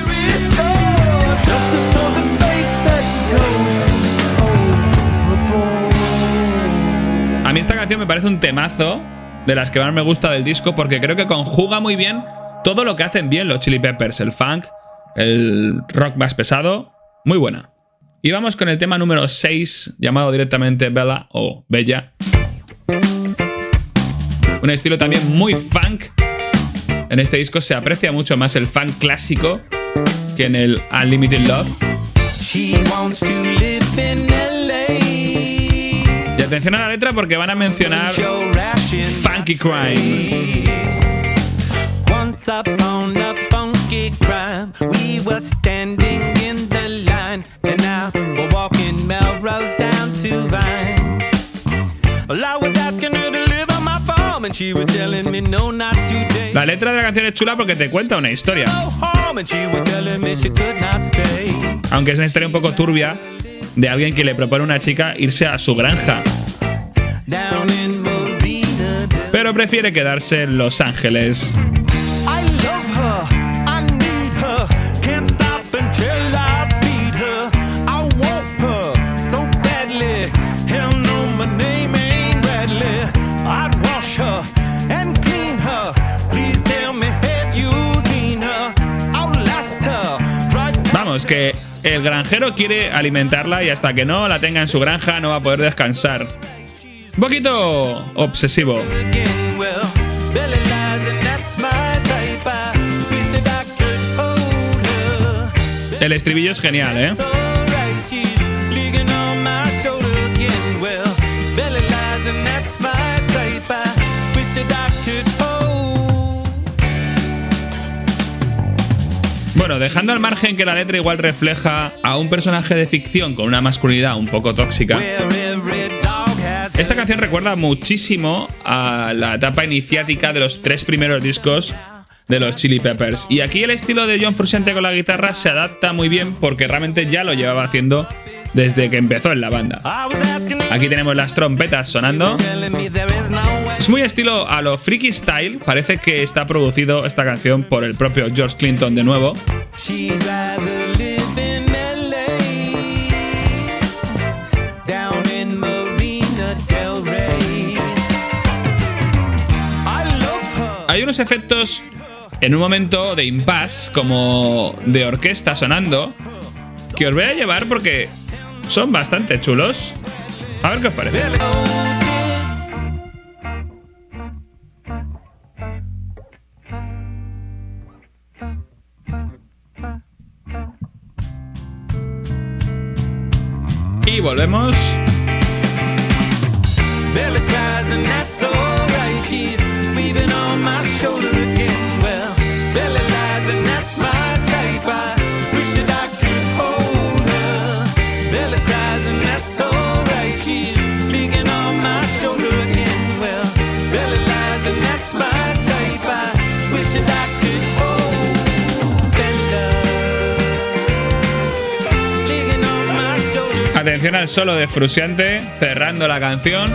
A mí esta canción me parece un temazo, de las que más me gusta del disco, porque creo que conjuga muy bien todo lo que hacen bien los Chili Peppers, el funk, el rock más pesado, muy buena. Y vamos con el tema número 6, llamado directamente Bella o Bella. Un estilo también muy funk. En este disco se aprecia mucho más el funk clásico que en el Unlimited Love. Y atención a la letra porque van a mencionar Funky Crime. Once upon a funky crime, we were standing in the line, and now we're walking Melrose down to Vine. Well, I was asking her to live on my farm, and she was telling me no, not today. La letra de la canción es chula porque te cuenta una historia. Aunque es una historia un poco turbia de alguien que le propone a una chica irse a su granja, pero prefiere quedarse en Los Ángeles. Vamos, que el granjero quiere alimentarla y hasta que no la tenga en su granja no va a poder descansar. Un poquito obsesivo. El estribillo es genial, ¿eh? Bueno, dejando al margen que la letra igual refleja a un personaje de ficción con una masculinidad un poco tóxica, esta canción recuerda muchísimo a la etapa iniciática de los 3 primeros discos de los Chili Peppers. Y aquí el estilo de John Frusciante con la guitarra se adapta muy bien porque realmente ya lo llevaba haciendo desde que empezó en la banda. Aquí tenemos las trompetas sonando. Es muy estilo a lo Freaky Style. Parece que está producido esta canción por el propio George Clinton de nuevo. Hay unos efectos en un momento de impasse como de orquesta sonando que os voy a llevar porque son bastante chulos. A ver qué os parece. Y volvemos. Atención al solo de Frusciante cerrando la canción.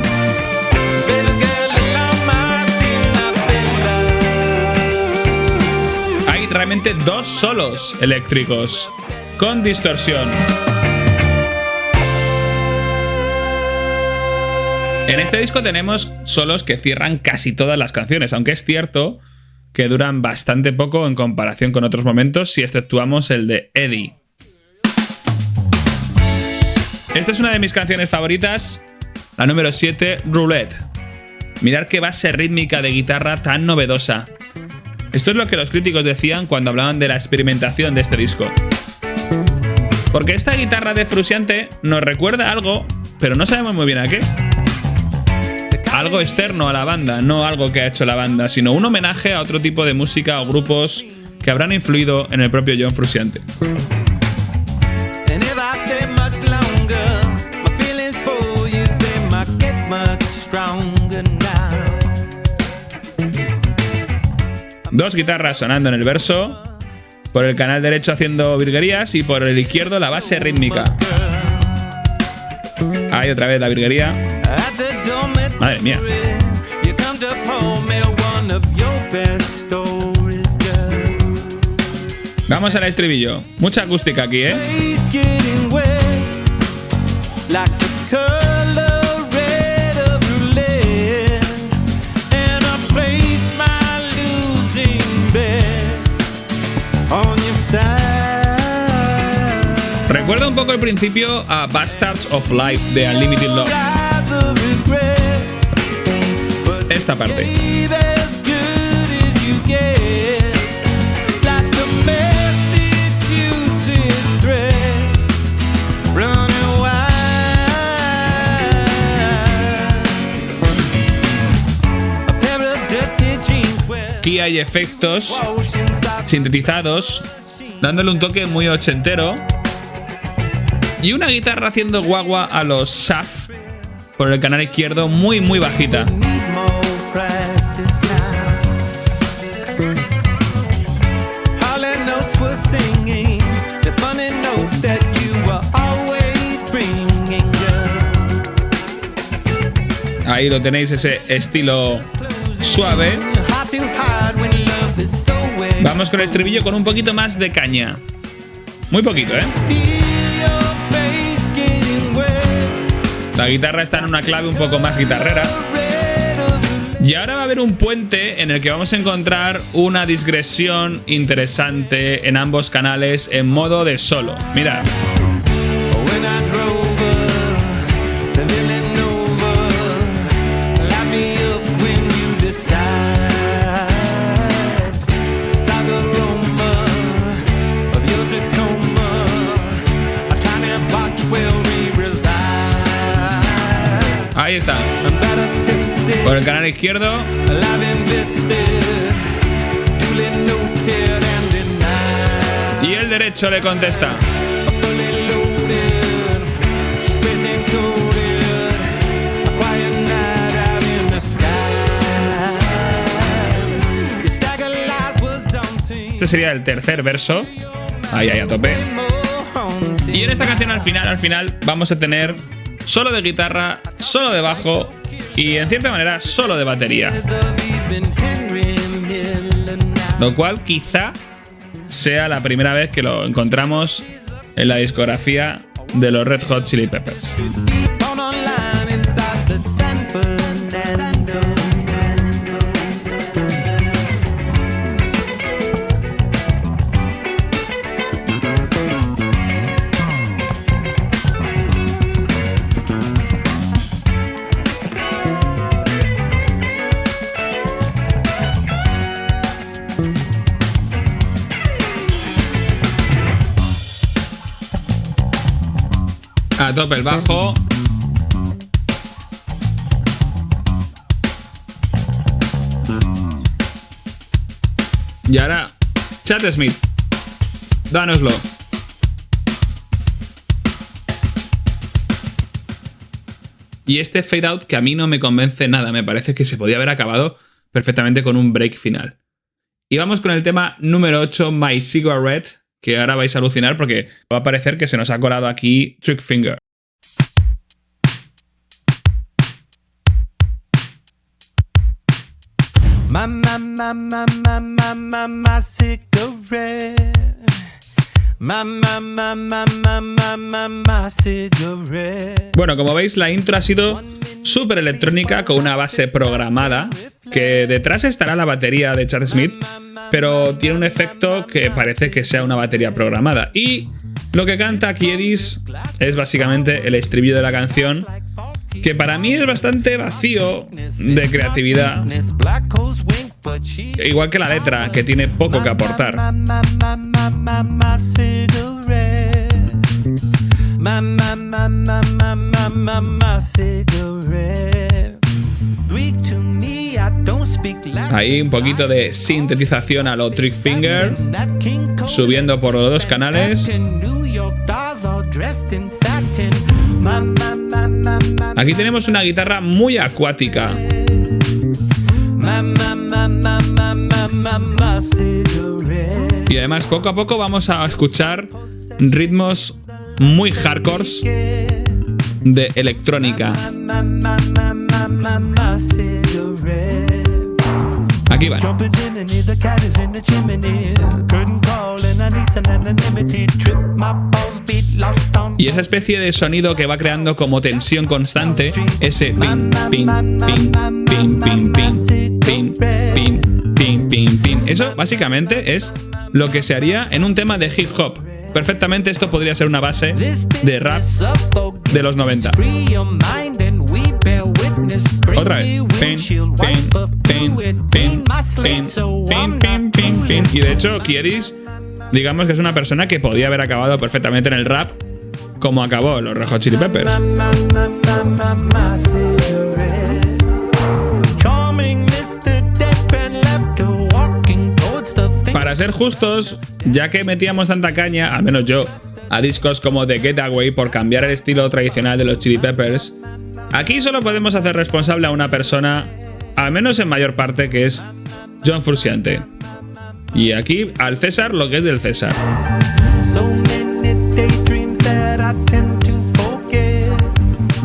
Hay realmente 2 solos eléctricos con distorsión. En este disco tenemos solos que cierran casi todas las canciones, aunque es cierto que duran bastante poco en comparación con otros momentos si exceptuamos el de Eddie. Esta es una de mis canciones favoritas, la número 7, Roulette. Mirad qué base rítmica de guitarra tan novedosa. Esto es lo que los críticos decían cuando hablaban de la experimentación de este disco. Porque esta guitarra de Frusciante nos recuerda algo, pero no sabemos muy bien a qué. Algo externo a la banda, no algo que ha hecho la banda, sino un homenaje a otro tipo de música o grupos que habrán influido en el propio John Frusciante. 2 guitarras sonando en el verso, por el canal derecho haciendo virguerías y por el izquierdo la base rítmica. Ahí otra vez la virguería. Madre mía. Vamos al estribillo. Mucha acústica aquí, ¿eh? Recuerda un poco el principio a Bastards of Life de Unlimited Love. Esta parte. Aquí hay efectos sintetizados, dándole un toque muy ochentero. Y una guitarra haciendo guagua a los Shaft por el canal izquierdo, muy bajita. Ahí lo tenéis, ese estilo suave. Vamos con el estribillo con un poquito más de caña. Muy poquito, ¿eh? La guitarra está en una clave un poco más guitarrera. Y ahora va a haber un puente en el que vamos a encontrar una digresión interesante en ambos canales en modo de solo. Mirad. Ahí está. Por el canal izquierdo. Y el derecho le contesta. Este sería el tercer verso. Ahí, a tope. Y en esta canción al final vamos a tener solo de guitarra, solo de bajo y en cierta manera solo de batería. Lo cual quizá sea la primera vez que lo encontramos en la discografía de los Red Hot Chili Peppers. A tope el bajo. Y ahora, Chad Smith, dánoslo. Y este fade out que a mí no me convence nada, me parece que se podía haber acabado perfectamente con un break final. Y vamos con el tema número 8, My Cigarette, que ahora vais a alucinar porque va a parecer que se nos ha colado aquí Trick Finger. My cigarette. My cigarette. Bueno, como veis, la intro ha sido súper electrónica con una base programada, que detrás estará la batería de Chad Smith, pero tiene un efecto que parece que sea una batería programada. Y lo que canta Kiedis es básicamente el estribillo de la canción, que para mí es bastante vacío de creatividad, igual que la letra, que tiene poco que aportar. Ahí un poquito de sintetización a lo Trick Finger, subiendo por los dos canales. Aquí tenemos una guitarra muy acuática. Y además poco a poco vamos a escuchar ritmos muy hardcores de electrónica. Aquí van. Y esa especie de sonido que va creando como tensión constante, ese pin, pin, pin, pin, pin, pin, pin, pin, pin, pin, pin. Eso básicamente es lo que se haría en un tema de hip hop. Perfectamente esto podría ser una base de rap de los 90. Otra vez. Pin, pin, pin, pin, pin, pin, pin, pin, pin. Y de hecho, Kiedis, digamos que es una persona que podía haber acabado perfectamente en el rap como acabó los Red Hot Chili Peppers. Para ser justos, ya que metíamos tanta caña, al menos yo, a discos como The Getaway por cambiar el estilo tradicional de los Chili Peppers, aquí solo podemos hacer responsable a una persona, al menos en mayor parte, que es John Frusciante. Y aquí al César lo que es del César.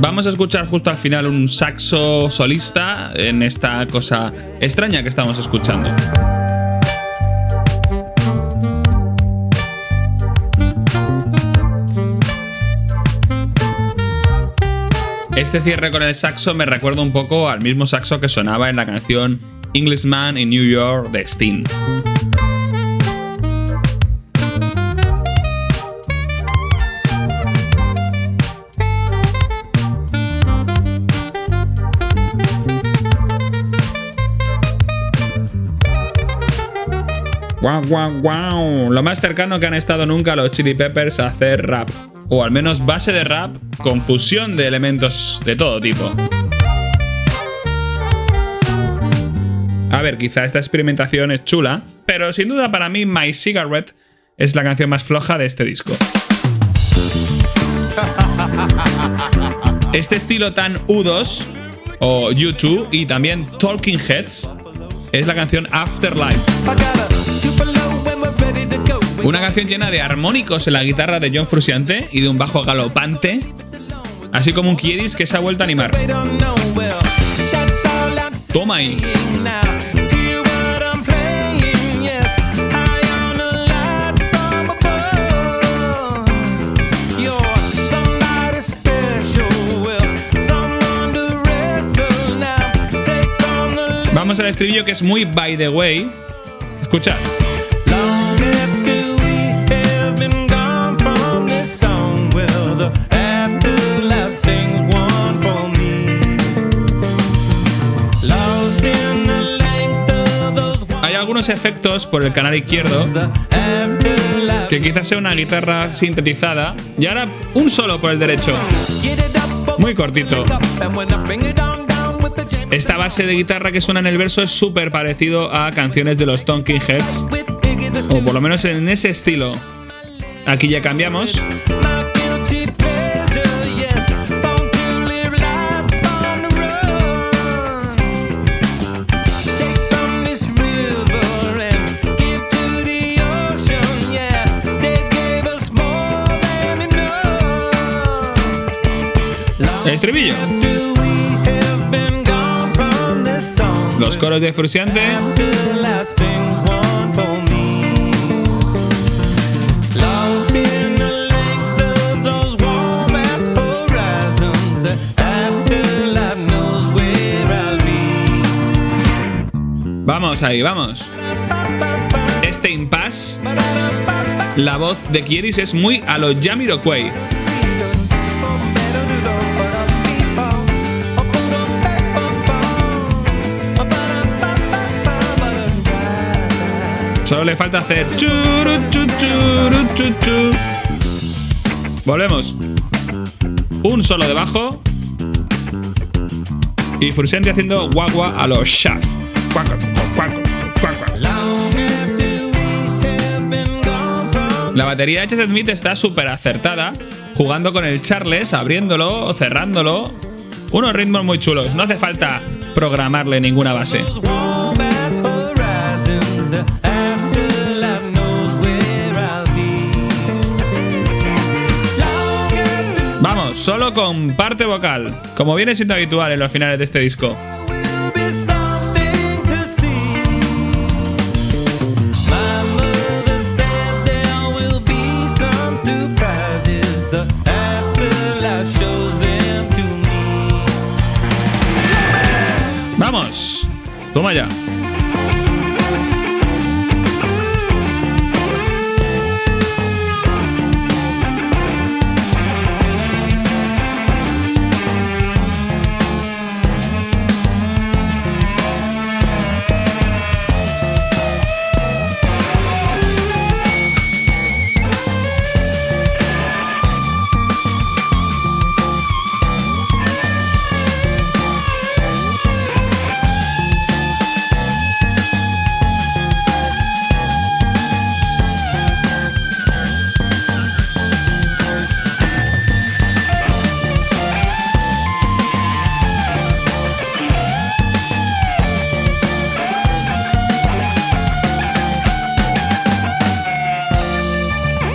Vamos a escuchar justo al final un saxo solista en esta cosa extraña que estamos escuchando. Este cierre con el saxo me recuerda un poco al mismo saxo que sonaba en la canción Englishman in New York de Sting. Wow, wow, wow. Lo más cercano que han estado nunca los Chili Peppers a hacer rap. O al menos base de rap con fusión de elementos de todo tipo. A ver, quizá esta experimentación es chula, pero sin duda para mí My Cigarette es la canción más floja de este disco. Este estilo tan U2 o U2 y también Talking Heads es la canción Afterlife. Una canción llena de armónicos en la guitarra de John Frusciante y de un bajo galopante, así como un Kiedis que se ha vuelto a animar. Toma ahí. Vamos al estribillo que es muy by the way. Escuchad. Hay algunos efectos por el canal izquierdo que quizás sea una guitarra sintetizada y ahora un solo por el derecho, muy cortito. Esta base de guitarra que suena en el verso es súper parecido a canciones de los Talking Heads, o por lo menos en ese estilo. Aquí ya cambiamos. El estribillo. Los coros de Frusciante. Vamos ahí, vamos. Este impasse, la voz de Kiedis es muy a lo Jamiroquai. Solo le falta hacer churu, chu, churu, chu, chu. Volvemos. Un solo de bajo. Y Frusciante haciendo guagua a los Shaft. La batería de Chester Smith está súper acertada, jugando con el Charles, abriéndolo o cerrándolo. Unos ritmos muy chulos. No hace falta programarle ninguna base. the afterlife knows where I'll be. Long after Vamos, solo con parte vocal, como viene siendo habitual en los finales de este disco. will be something to see. My mother said there will be some surprises. The afterlife shows them to me. ¡Vamos! Toma ya.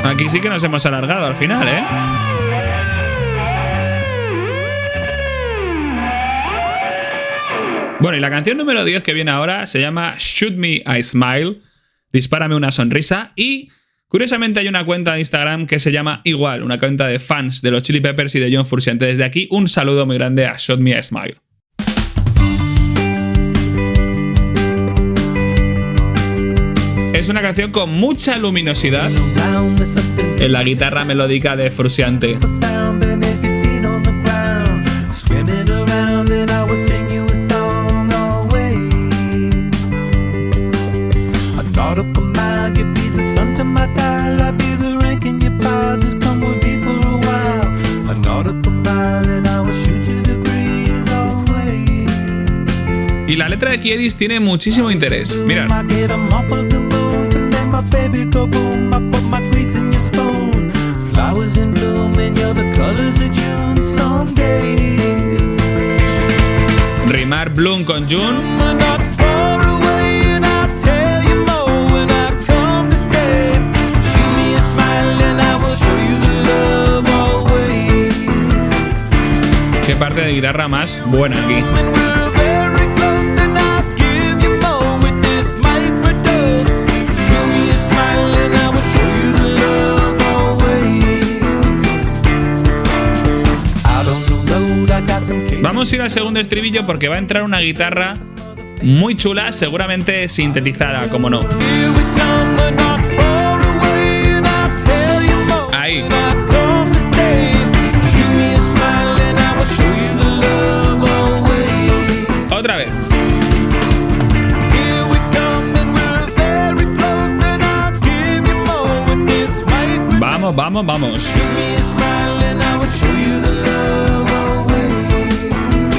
Aquí sí que nos hemos alargado al final, ¿eh? Bueno, y la canción número 10 que viene ahora se llama Shoot Me a Smile, Dispárame una sonrisa, y curiosamente hay una cuenta de Instagram que se llama igual, una cuenta de fans de los Chili Peppers y de John Frusciante. Desde aquí, un saludo muy grande a Shoot Me a Smile. Es una canción con mucha luminosidad en la guitarra melódica de Frusciante. Y la letra de Kiedis tiene muchísimo interés. Mirad. Rimar Bloom con June. Qué parte de guitarra más buena aquí. Vamos a ir al segundo estribillo porque va a entrar una guitarra muy chula, seguramente sintetizada, como no. Ahí. Otra vez. Vamos, vamos, vamos.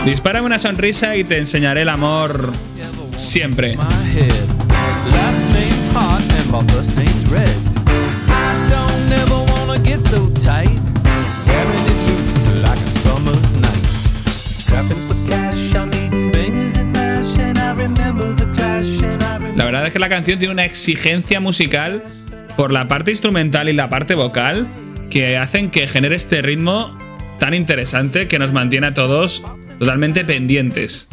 Dispárame una sonrisa y te enseñaré el amor siempre. La verdad es que la canción tiene una exigencia musical por la parte instrumental y la parte vocal que hacen que genere este ritmo tan interesante que nos mantiene a todos totalmente pendientes.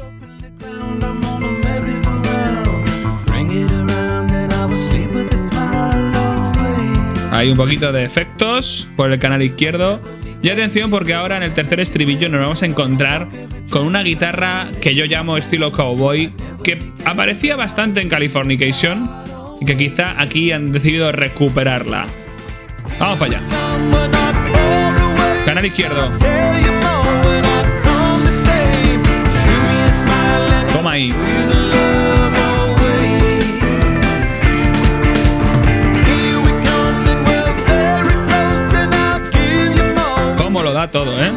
Hay un poquito de efectos por el canal izquierdo. Y atención porque ahora en el tercer estribillo nos vamos a encontrar con una guitarra que yo llamo estilo cowboy, que aparecía bastante en Californication y que quizá aquí han decidido recuperarla. Vamos para allá. Canal izquierdo. Toma ahí. Cómo lo da todo, ¿eh?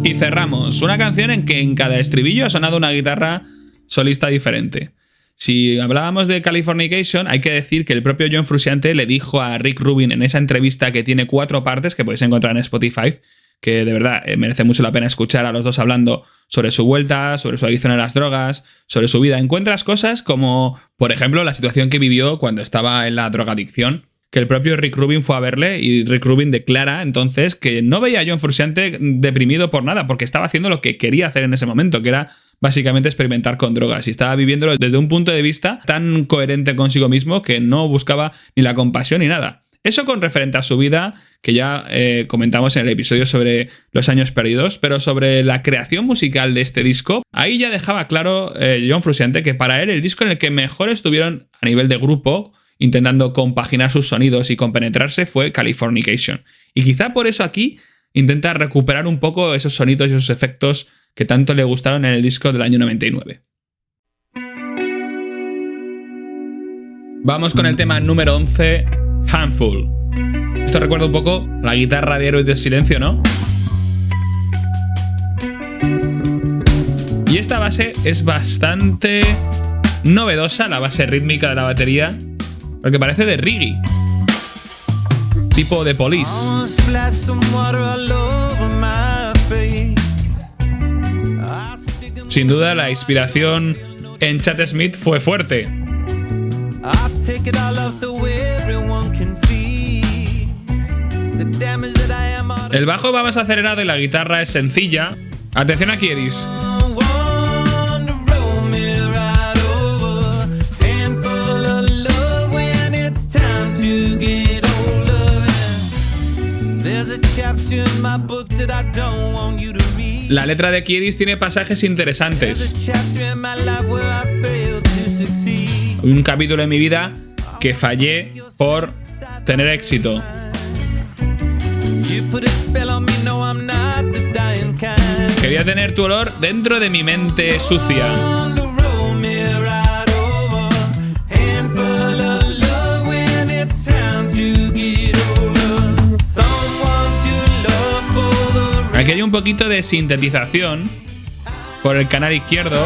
Y cerramos. Una canción en que en cada estribillo ha sonado una guitarra solista diferente. Si hablábamos de Californication, hay que decir que el propio John Frusciante le dijo a Rick Rubin en esa entrevista que tiene 4 partes, que podéis encontrar en Spotify, que de verdad merece mucho la pena escuchar a los dos hablando sobre su vuelta, sobre su adicción a las drogas, sobre su vida. Encuentras cosas como, por ejemplo, la situación que vivió cuando estaba en la drogadicción, que el propio Rick Rubin fue a verle y Rick Rubin declara entonces que no veía a John Frusciante deprimido por nada, porque estaba haciendo lo que quería hacer en ese momento, que era básicamente experimentar con drogas, y estaba viviéndolo desde un punto de vista tan coherente consigo mismo que no buscaba ni la compasión ni nada. Eso con referente a su vida, que ya comentamos en el episodio sobre los años perdidos, pero sobre la creación musical de este disco, ahí ya dejaba claro John Frusciante que para él el disco en el que mejor estuvieron a nivel de grupo, intentando compaginar sus sonidos y compenetrarse, fue Californication. Y quizá por eso aquí intenta recuperar un poco esos sonidos y esos efectos que tanto le gustaron en el disco del año 99. Vamos con el tema número 11, Handful. Esto recuerda un poco la guitarra de Héroes del Silencio, ¿no? Y esta base es bastante novedosa, la base rítmica de la batería, porque parece de reggae, tipo de Police. Sin duda la inspiración en Chad Smith fue fuerte. El bajo va más acelerado y la guitarra es sencilla. Atención aquí, Edis. La letra de Kiedis tiene pasajes interesantes. Un capítulo en mi vida que fallé por tener éxito. Quería tener tu olor dentro de mi mente sucia. Aquí hay un poquito de sintetización por el canal izquierdo.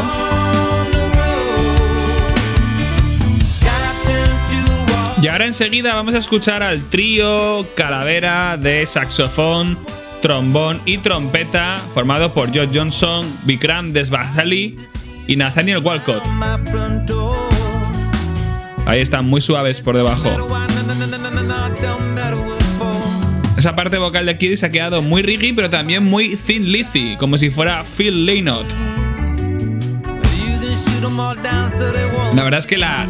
Y ahora enseguida vamos a escuchar al trío Calavera de saxofón, trombón y trompeta, formado por Josh Johnson, Vikram Desbasali y Nathaniel Walcott. Ahí están, muy suaves por debajo. Esa parte vocal de Kiedis ha quedado muy reggae, pero también muy Thin Lizzy, como si fuera Phil Lynott. La verdad es que la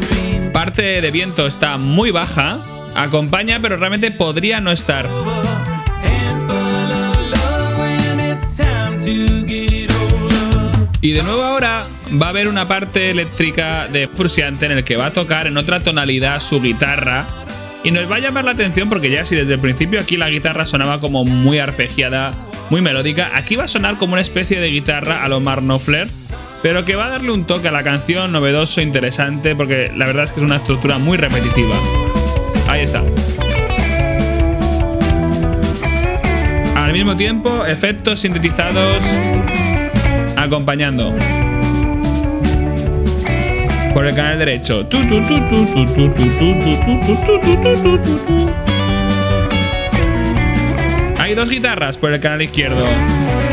parte de viento está muy baja, acompaña, pero realmente podría no estar. Y de nuevo ahora va a haber una parte eléctrica de Frusciante en el que va a tocar en otra tonalidad su guitarra. Y nos va a llamar la atención porque ya si desde el principio aquí la guitarra sonaba como muy arpegiada, muy melódica, aquí va a sonar como una especie de guitarra a lo Mark Knopfler, pero que va a darle un toque a la canción novedoso, interesante, porque la verdad es que es una estructura muy repetitiva. Ahí está. Al mismo tiempo, efectos sintetizados acompañando. Por el canal derecho. Hay dos guitarras por el canal izquierdo.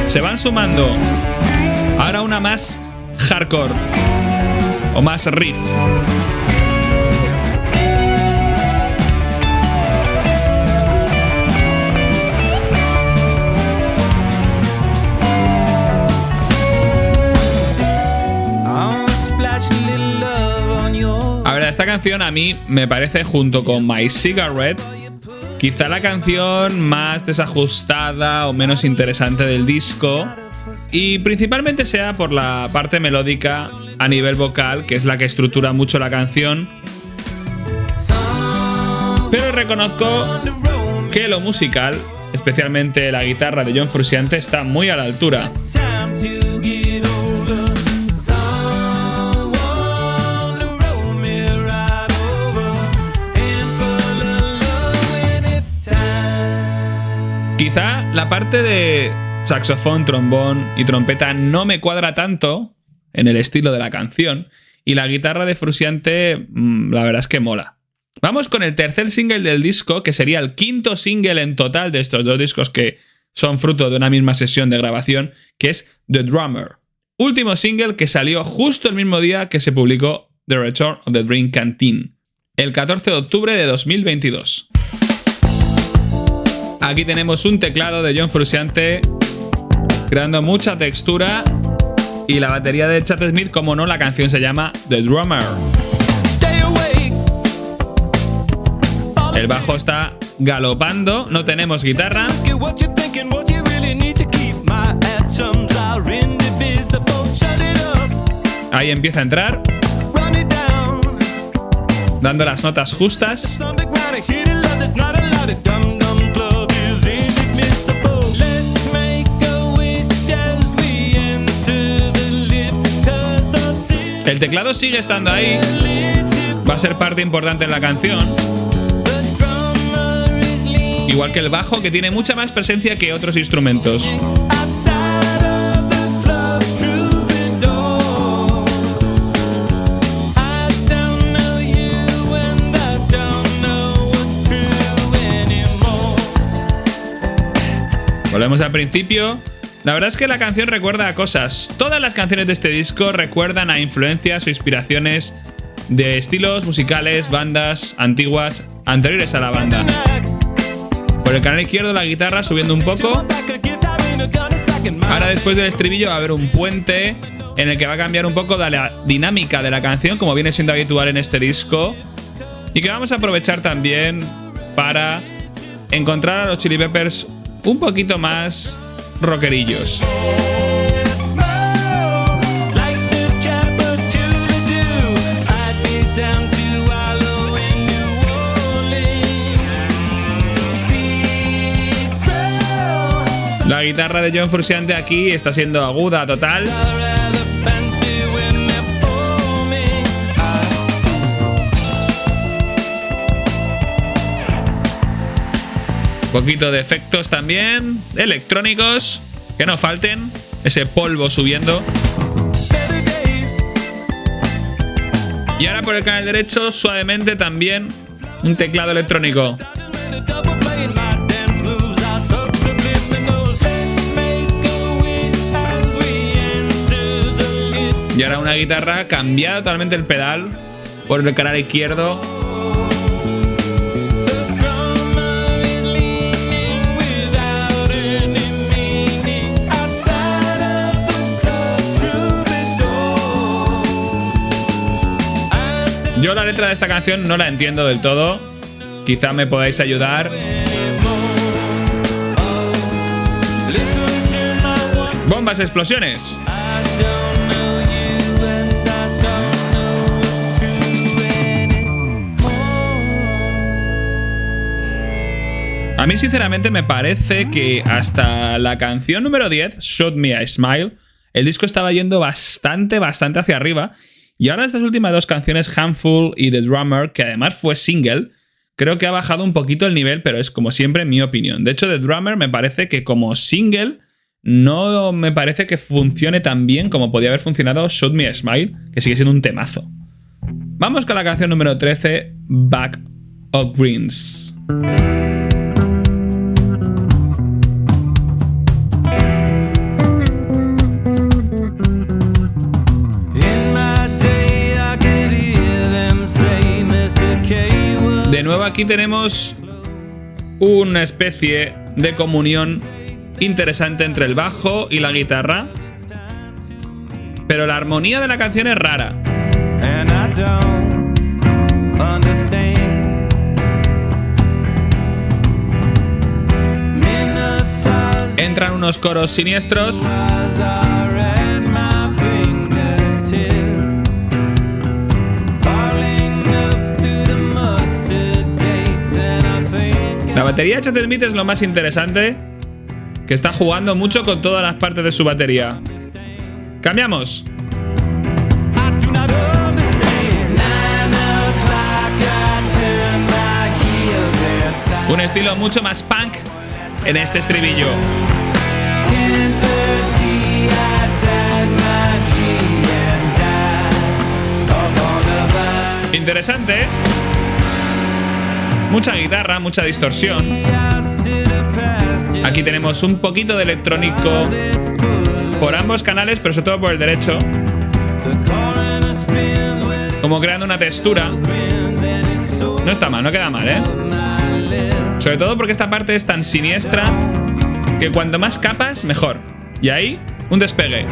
Se van sumando. Ahora una más hardcore. O más riff. A ver, esta canción a mí me parece, junto con My Cigarette, quizá la canción más desajustada o menos interesante del disco, y principalmente sea por la parte melódica a nivel vocal, que es la que estructura mucho la canción. Pero reconozco que lo musical, especialmente la guitarra de John Frusciante, está muy a la altura. Quizá la parte de saxofón, trombón y trompeta no me cuadra tanto en el estilo de la canción, y la guitarra de Frusciante la verdad es que mola. Vamos con el tercer single del disco, que sería el quinto single en total de estos dos discos que son fruto de una misma sesión de grabación, que es The Drummer, último single que salió justo el mismo día que se publicó The Return of the Dream Canteen, el 14 de octubre de 2022. Aquí tenemos un teclado de John Frusciante creando mucha textura y la batería de Chad Smith, como no, la canción se llama The Drummer. El bajo está galopando, no tenemos guitarra. Ahí empieza a entrar, dando las notas justas. El teclado sigue estando ahí, va a ser parte importante en la canción. Igual que el bajo, que tiene mucha más presencia que otros instrumentos. Volvemos al principio. La verdad es que la canción recuerda a cosas. Todas las canciones de este disco recuerdan a influencias o inspiraciones de estilos musicales, bandas antiguas anteriores a la banda. Por el canal izquierdo la guitarra subiendo un poco. Ahora, después del estribillo, va a haber un puente en el que va a cambiar un poco la dinámica de la canción, como viene siendo habitual en este disco, y que vamos a aprovechar también para encontrar a los Chili Peppers un poquito más rockerillos. La guitarra de John Frusciante aquí está siendo aguda total. Un poquito de efectos también, electrónicos, que no falten, ese polvo subiendo. Y ahora por el canal derecho, suavemente también, un teclado electrónico. Y ahora una guitarra, cambiada totalmente el pedal por el canal izquierdo. Yo la letra de esta canción no la entiendo del todo. Quizá me podáis ayudar. Bombas, explosiones. A mí sinceramente me parece que hasta la canción número 10, Show Me a Smile, el disco estaba yendo bastante hacia arriba. Y ahora estas últimas dos canciones, Handful y The Drummer, que además fue single, creo que ha bajado un poquito el nivel, pero es como siempre mi opinión. De hecho, The Drummer me parece que como single no me parece que funcione tan bien como podía haber funcionado Show Me a Smile, que sigue siendo un temazo. Vamos con la canción número 13, Bag of Greens. De nuevo aquí tenemos una especie de comunión interesante entre el bajo y la guitarra, pero la armonía de la canción es rara. Entran unos coros siniestros. La batería de Chad Smith es lo más interesante, que está jugando mucho con todas las partes de su batería. ¡Cambiamos! Un estilo mucho más punk en este estribillo. Interesante. Mucha guitarra, mucha distorsión. Aquí tenemos un poquito de electrónico por ambos canales, pero sobre todo por el derecho, como creando una textura. No está mal, no queda mal, ¿eh? Sobre todo porque esta parte es tan siniestra que cuanto más capas, mejor. Y ahí, un despegue.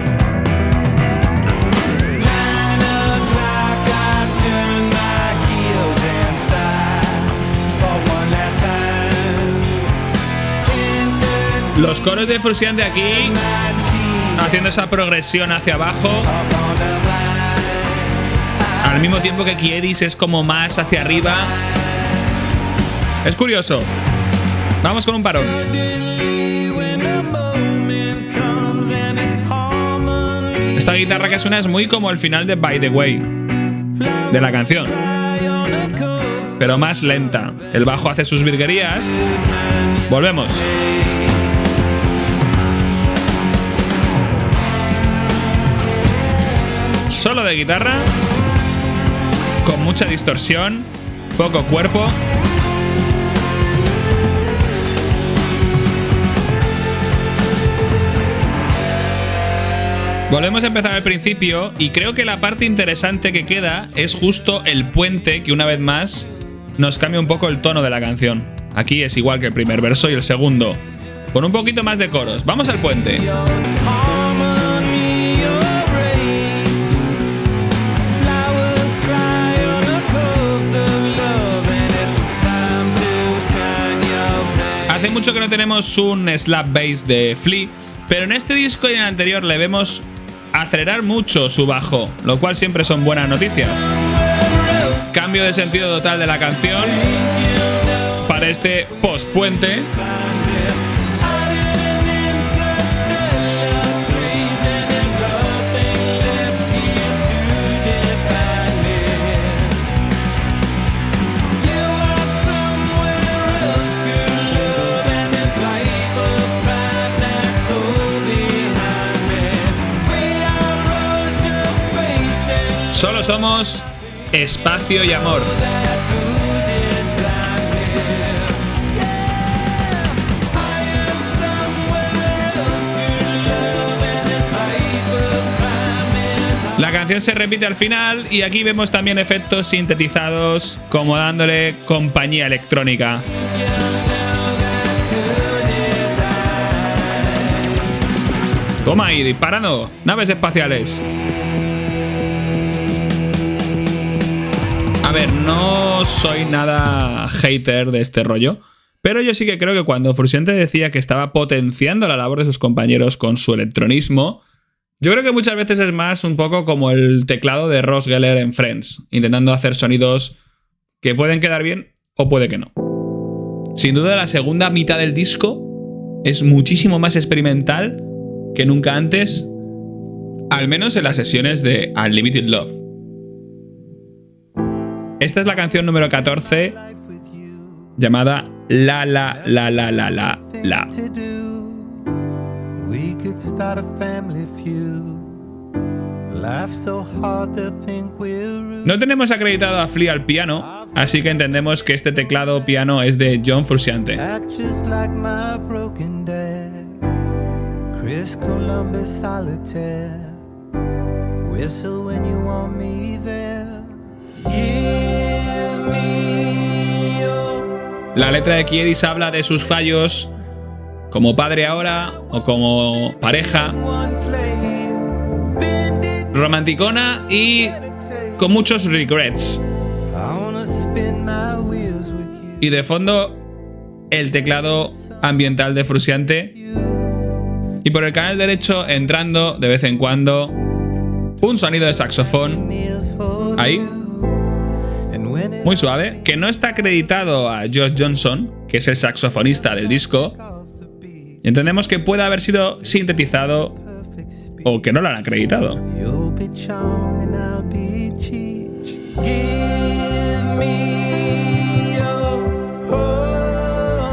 Los coros de Frusciante aquí, haciendo esa progresión hacia abajo, al mismo tiempo que Kiedis es como más hacia arriba. Es curioso. Vamos con un parón. Esta guitarra que suena es muy como el final de By the Way, de la canción, pero más lenta. El bajo hace sus virguerías. Volvemos. Solo de guitarra, con mucha distorsión, poco cuerpo. Volvemos a empezar al principio y creo que la parte interesante que queda es justo el puente que una vez más nos cambia un poco el tono de la canción. Aquí es igual que el primer verso y el segundo, con un poquito más de coros. Vamos al puente. Hace mucho que no tenemos un slap bass de Flea, pero en este disco y en el anterior le vemos acelerar mucho su bajo, lo cual siempre son buenas noticias. Cambio de sentido total de la canción para este post-puente. Solo somos espacio y amor. La canción se repite al final y aquí vemos también efectos sintetizados como dándole compañía electrónica. Toma ahí, disparando naves espaciales. A ver, no soy nada hater de este rollo, pero yo sí que creo que cuando Frusciante decía que estaba potenciando la labor de sus compañeros con su electronismo, yo creo que muchas veces es más un poco como el teclado de Ross Geller en Friends, intentando hacer sonidos que pueden quedar bien o puede que no. Sin duda la segunda mitad del disco es muchísimo más experimental que nunca antes, al menos en las sesiones de Unlimited Love. Esta es la canción número 14, llamada La La La La La La La. No tenemos acreditado a Flea al piano, así que entendemos que este teclado piano es de John Frusciante. La letra de Kiedis habla de sus fallos como padre ahora o como pareja, romanticona y con muchos regrets. Y de fondo el teclado ambiental de Frusciante y por el canal derecho entrando de vez en cuando un sonido de saxofón ahí, muy suave, que no está acreditado a Josh Johnson, que es el saxofonista del disco, y entendemos que puede haber sido sintetizado o que no lo han acreditado.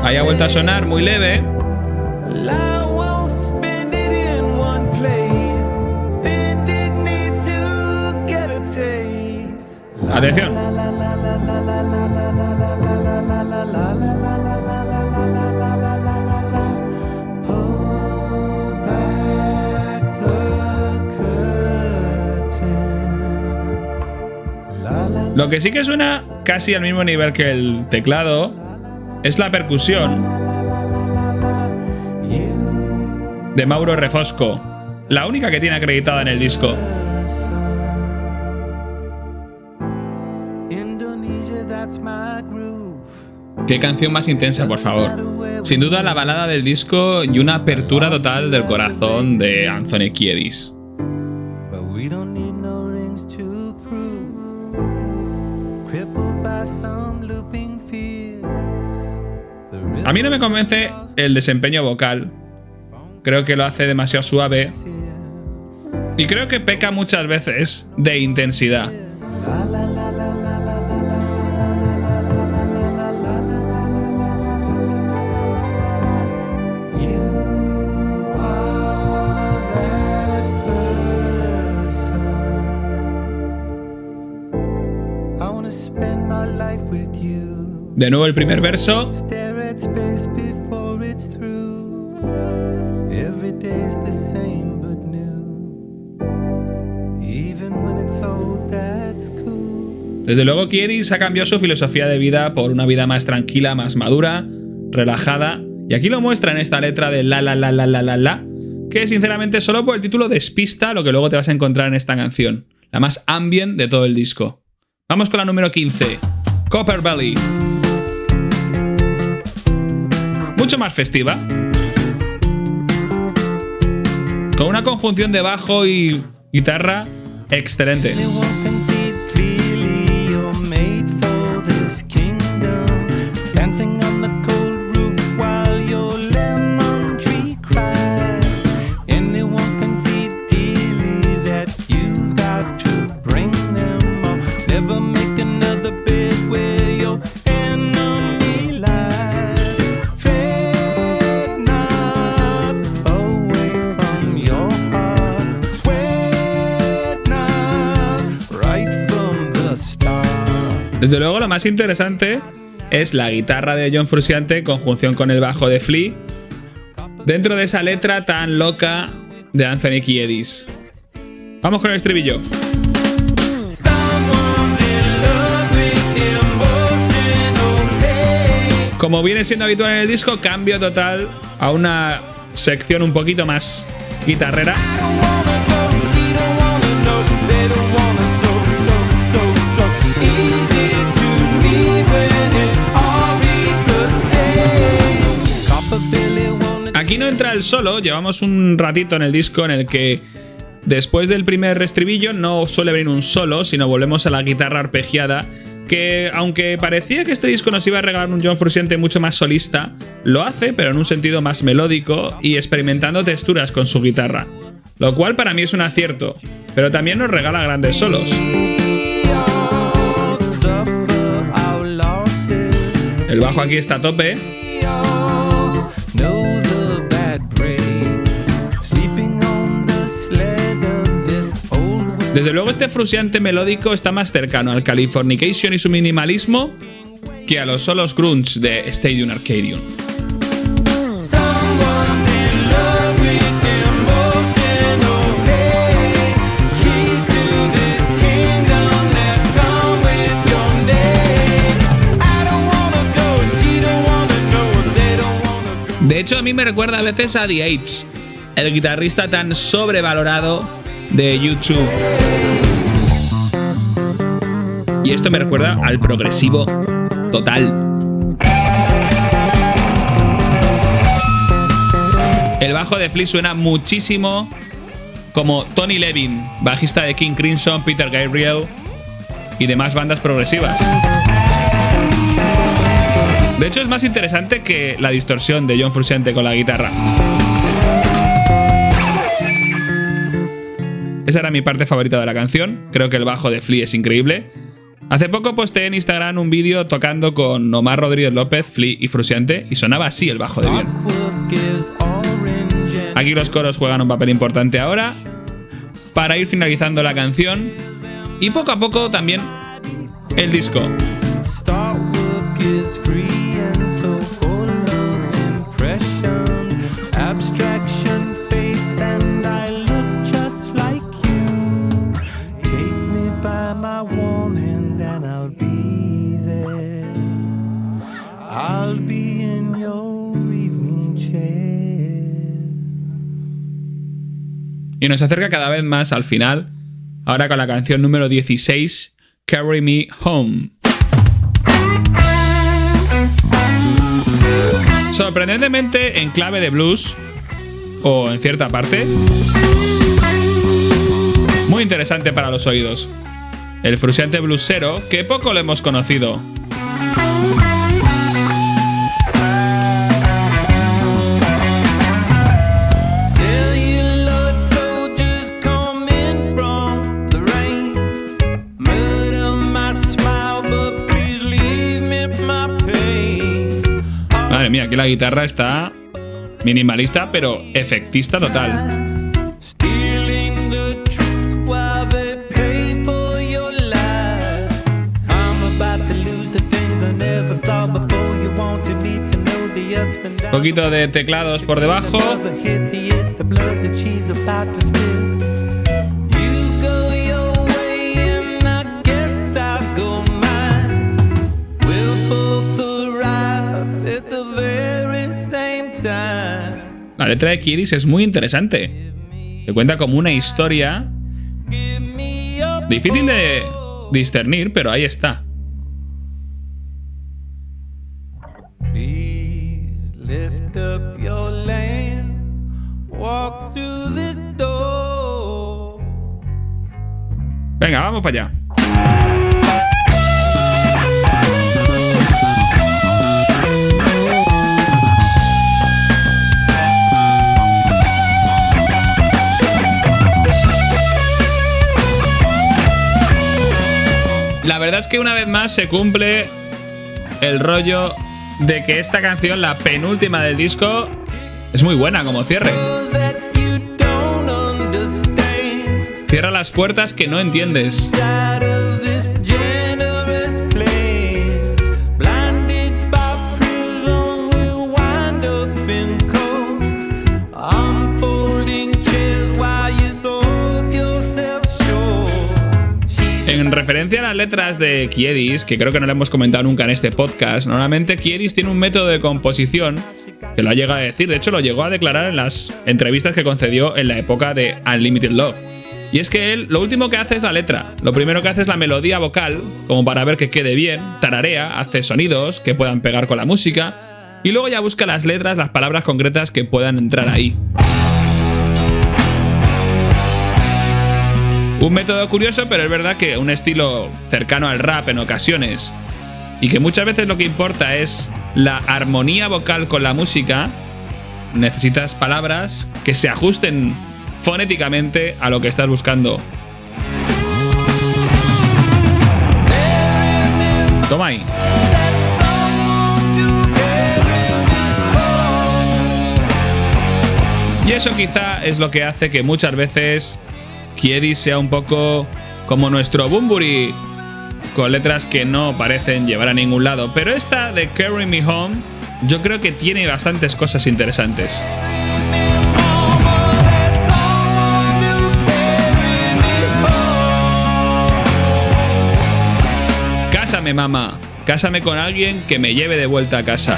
Ahí ha vuelto a sonar muy leve. Atención. Lo que sí que suena casi al mismo nivel que el teclado es la percusión de Mauro Refosco, la única que tiene acreditada en el disco. Qué canción más intensa, por favor. Sin duda la balada del disco y una apertura total del corazón de Anthony Kiedis. A mí no me convence el desempeño vocal. Creo que lo hace demasiado suave. Y creo que peca muchas veces de intensidad. De nuevo el primer verso. Desde luego Kiedis ha cambiado su filosofía de vida por una vida más tranquila, más madura, relajada, y aquí lo muestra en esta letra de la, que sinceramente solo por el título despista lo que luego te vas a encontrar en esta canción, la más ambient de todo el disco. Vamos con la número 15, Copper Belly. Mucho más festiva, con una conjunción de bajo y guitarra excelente. Desde luego lo más interesante es la guitarra de John Frusciante en conjunción con el bajo de Flea dentro de esa letra tan loca de Anthony Kiedis. Vamos con el estribillo. Como viene siendo habitual en el disco, cambio total a una sección un poquito más guitarrera. Aquí no entra el solo, llevamos un ratito en el disco en el que después del primer estribillo no suele venir un solo, sino volvemos a la guitarra arpegiada, que aunque parecía que este disco nos iba a regalar un John Frusciante mucho más solista, lo hace pero en un sentido más melódico y experimentando texturas con su guitarra, lo cual para mí es un acierto, pero también nos regala grandes solos. El bajo aquí está a tope. Desde luego este Frusciante melódico está más cercano al Californication y su minimalismo que a los solos grunge de Stadium Arcadium. De hecho, a mí me recuerda a veces a The H, el guitarrista tan sobrevalorado de YouTube. Y esto me recuerda al progresivo total. El bajo de Flea suena muchísimo como Tony Levin, bajista de King Crimson, Peter Gabriel y demás bandas progresivas. De hecho, es más interesante que la distorsión de John Frusciante con la guitarra. Esa era mi parte favorita de la canción. Creo que el bajo de Flea es increíble. Hace poco posté en Instagram un vídeo tocando con Omar Rodríguez López, Flea y Frusciante, y sonaba así el bajo de bien. Aquí los coros juegan un papel importante ahora para ir finalizando la canción y poco a poco también el disco. y nos acerca cada vez más al final, ahora con la canción número 16, Carry Me Home. Sorprendentemente en clave de blues, o en cierta parte, muy interesante para los oídos. El Frusciante bluesero que poco lo hemos conocido. Madre mía, aquí la guitarra está minimalista, pero efectista total. Un poquito de teclados por debajo. La letra de Kiedis es muy interesante. Se cuenta como una historia difícil de discernir, pero ahí está. Venga, vamos para allá. La verdad es que una vez más se cumple el rollo de que esta canción, la penúltima del disco, es muy buena como cierre. Cierra las puertas que no entiendes. En referencia a las letras de Kiedis, que creo que no lo hemos comentado nunca en este podcast, normalmente Kiedis tiene un método de composición que lo ha llegado a decir, de hecho lo llegó a declarar en las entrevistas que concedió en la época de Unlimited Love. Y es que él lo último que hace es la letra. Lo primero que hace es la melodía vocal, como para ver que quede bien, tararea, hace sonidos que puedan pegar con la música, y luego ya busca las letras, las palabras concretas que puedan entrar ahí. Un método curioso, pero es verdad que un estilo cercano al rap en ocasiones, y que muchas veces lo que importa es la armonía vocal con la música. Necesitas palabras que se ajusten fonéticamente a lo que estás buscando. Toma ahí. Y eso quizá es lo que hace que muchas veces Kiedis sea un poco como nuestro Bunbury, con letras que no parecen llevar a ningún lado. Pero esta de Carry Me Home yo creo que tiene bastantes cosas interesantes. Cásame, mamá. Cásame con alguien que me lleve de vuelta a casa.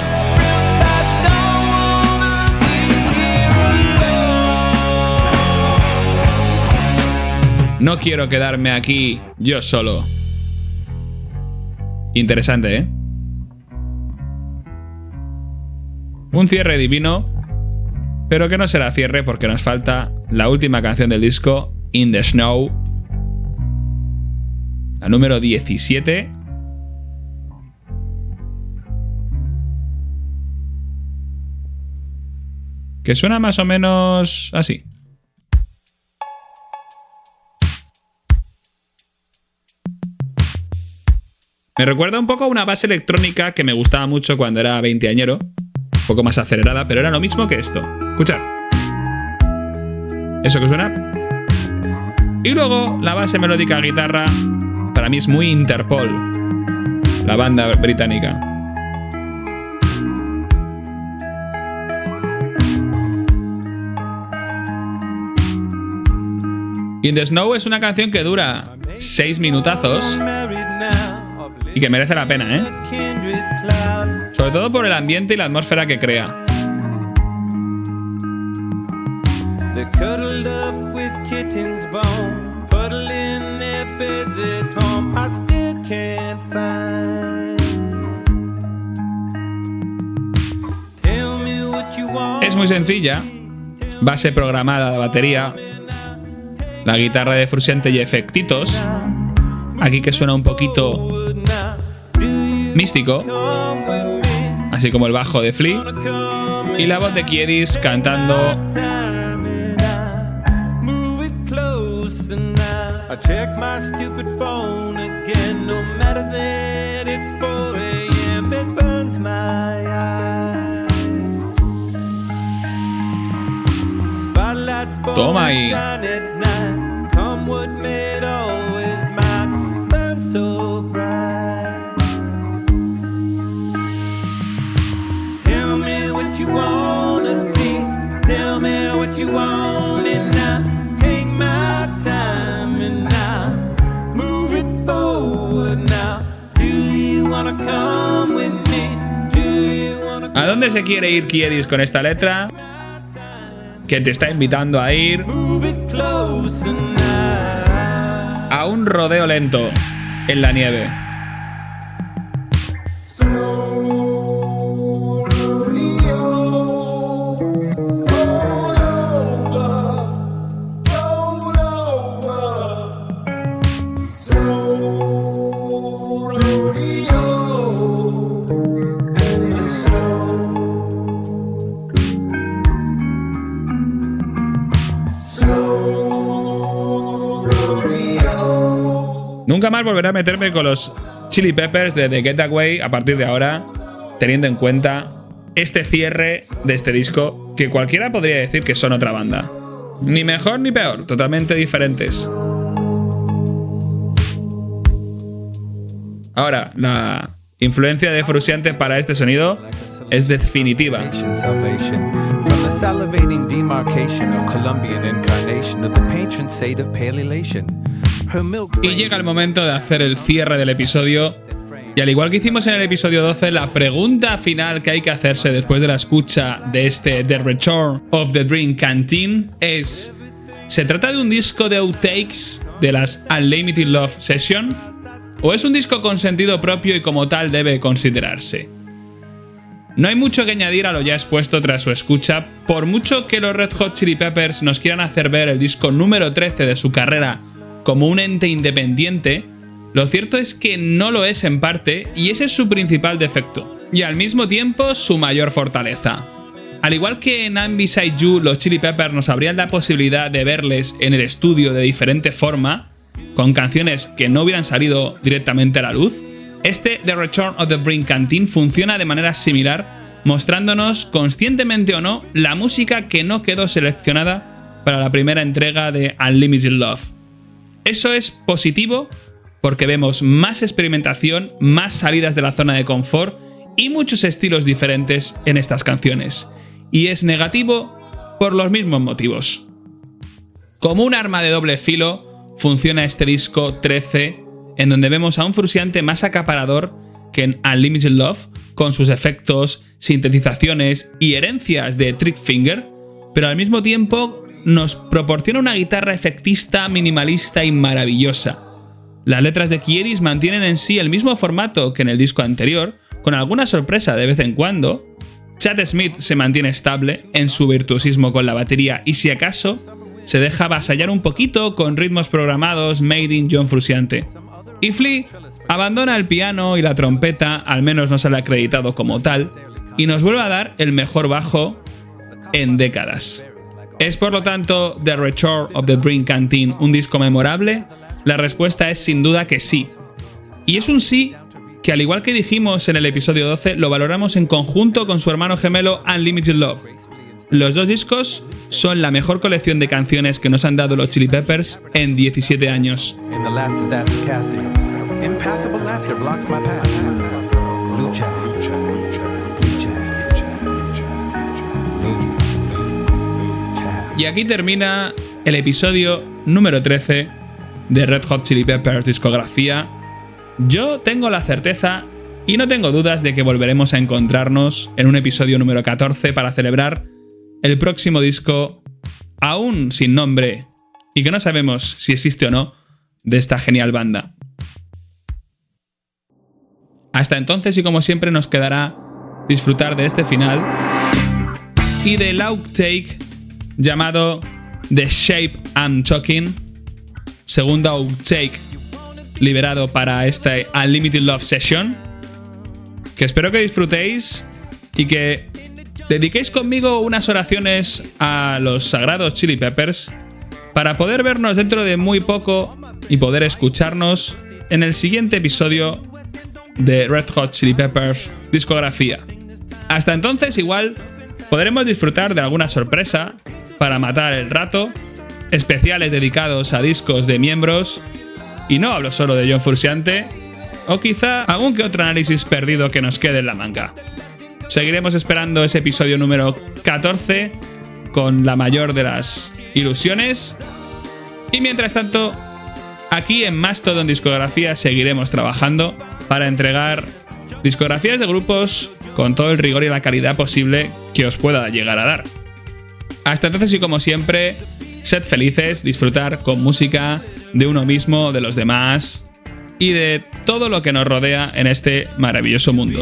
No quiero quedarme aquí yo solo. Interesante, ¿eh? Un cierre divino, pero que no será cierre porque nos falta la última canción del disco, In the Snow, la número 17. Que suena más o menos así. Me recuerda un poco a una base electrónica que me gustaba mucho cuando era veinteañero. Un poco más acelerada, pero era lo mismo que esto. Escuchad. Eso que suena. Y luego la base melódica guitarra, para mí es muy Interpol, la banda británica. In the Snow es una canción que dura 6 minutazos y que merece la pena, ¿eh? Sobre todo por el ambiente y la atmósfera que crea. I still can't find. Tell me what you want. Es muy sencilla, base programada de batería, la guitarra de Frusciante y efectitos, aquí que suena un poquito místico, así como el bajo de Flea, y la voz de Kiedis cantando. I check my stupid phone again, no matter that it's 4 a.m. It burns my eyes. Spotlights Toma ahí. shine at night. Come what may, it always might burn so bright. Tell me what you wanna see. Tell me what you want and now. Take my time. ¿A dónde se quiere ir Kiedis con esta letra? Que te está invitando a ir a un rodeo lento en la nieve. Nunca más volveré a meterme con los Chili Peppers de The Getaway a partir de ahora, teniendo en cuenta este cierre de este disco, que cualquiera podría decir que son otra banda. Ni mejor ni peor, totalmente diferentes. Ahora, la influencia de Frusciante para este sonido es definitiva. Y llega el momento de hacer el cierre del episodio. Y al igual que hicimos en el episodio 12, la pregunta final que hay que hacerse después de la escucha de este The Return of the Dream Canteen es: ¿se trata de un disco de outtakes de las Unlimited Love Session? ¿O es un disco con sentido propio y como tal debe considerarse? No hay mucho que añadir a lo ya expuesto tras su escucha, por mucho que los Red Hot Chili Peppers nos quieran hacer ver el disco número 13 de su carrera como un ente independiente. Lo cierto es que no lo es en parte, y ese es su principal defecto, y al mismo tiempo su mayor fortaleza. Al igual que en I'm Beside You, los Chili Peppers nos abrían la posibilidad de verles en el estudio de diferente forma, con canciones que no hubieran salido directamente a la luz, este The Return of the Dream Canteen funciona de manera similar, mostrándonos, conscientemente o no, la música que no quedó seleccionada para la primera entrega de Unlimited Love. Eso es positivo porque vemos más experimentación, más salidas de la zona de confort y muchos estilos diferentes en estas canciones. Y es negativo por los mismos motivos. Como un arma de doble filo, funciona este disco 13, en donde vemos a un Frusciante más acaparador que en Unlimited Love, con sus efectos, sintetizaciones y herencias de Trick Finger, pero al mismo tiempo nos proporciona una guitarra efectista, minimalista y maravillosa. Las letras de Kiedis mantienen en sí el mismo formato que en el disco anterior, con alguna sorpresa de vez en cuando. Chad Smith se mantiene estable en su virtuosismo con la batería y, si acaso, se deja avasallar un poquito con ritmos programados made in John Frusciante. Y Flea abandona el piano y la trompeta, al menos no sale acreditado como tal, y nos vuelve a dar el mejor bajo en décadas. ¿Es por lo tanto The Return of the Dream Canteen un disco memorable? La respuesta es sin duda que sí. Y es un sí que, al igual que dijimos en el episodio 12, lo valoramos en conjunto con su hermano gemelo Unlimited Love. Los dos discos son la mejor colección de canciones que nos han dado los Chili Peppers en 17 años. Y aquí termina el episodio número 13 de Red Hot Chili Peppers discografía. Yo tengo la certeza y no tengo dudas de que volveremos a encontrarnos en un episodio número 14 para celebrar el próximo disco, aún sin nombre y que no sabemos si existe o no, de esta genial banda. Hasta entonces y como siempre nos quedará disfrutar de este final y del outtake llamado The Shape I'm Talking, segundo outtake liberado para este Unlimited Love Session, que espero que disfrutéis y que dediquéis conmigo unas oraciones a los sagrados Chili Peppers para poder vernos dentro de muy poco y poder escucharnos en el siguiente episodio de Red Hot Chili Peppers discografía. Hasta entonces igual podremos disfrutar de alguna sorpresa para matar el rato, especiales dedicados a discos de miembros, y no hablo solo de John Frusciante, o quizá algún que otro análisis perdido que nos quede en la manga. Seguiremos esperando ese episodio número 14 con la mayor de las ilusiones, y mientras tanto, aquí en Mastodon Discografía seguiremos trabajando para entregar discografías de grupos con todo el rigor y la calidad posible que os pueda llegar a dar. Hasta entonces y como siempre, sed felices, disfrutar con música de uno mismo, de los demás y de todo lo que nos rodea en este maravilloso mundo.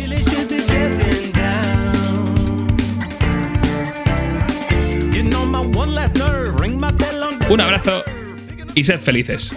Un abrazo y sed felices.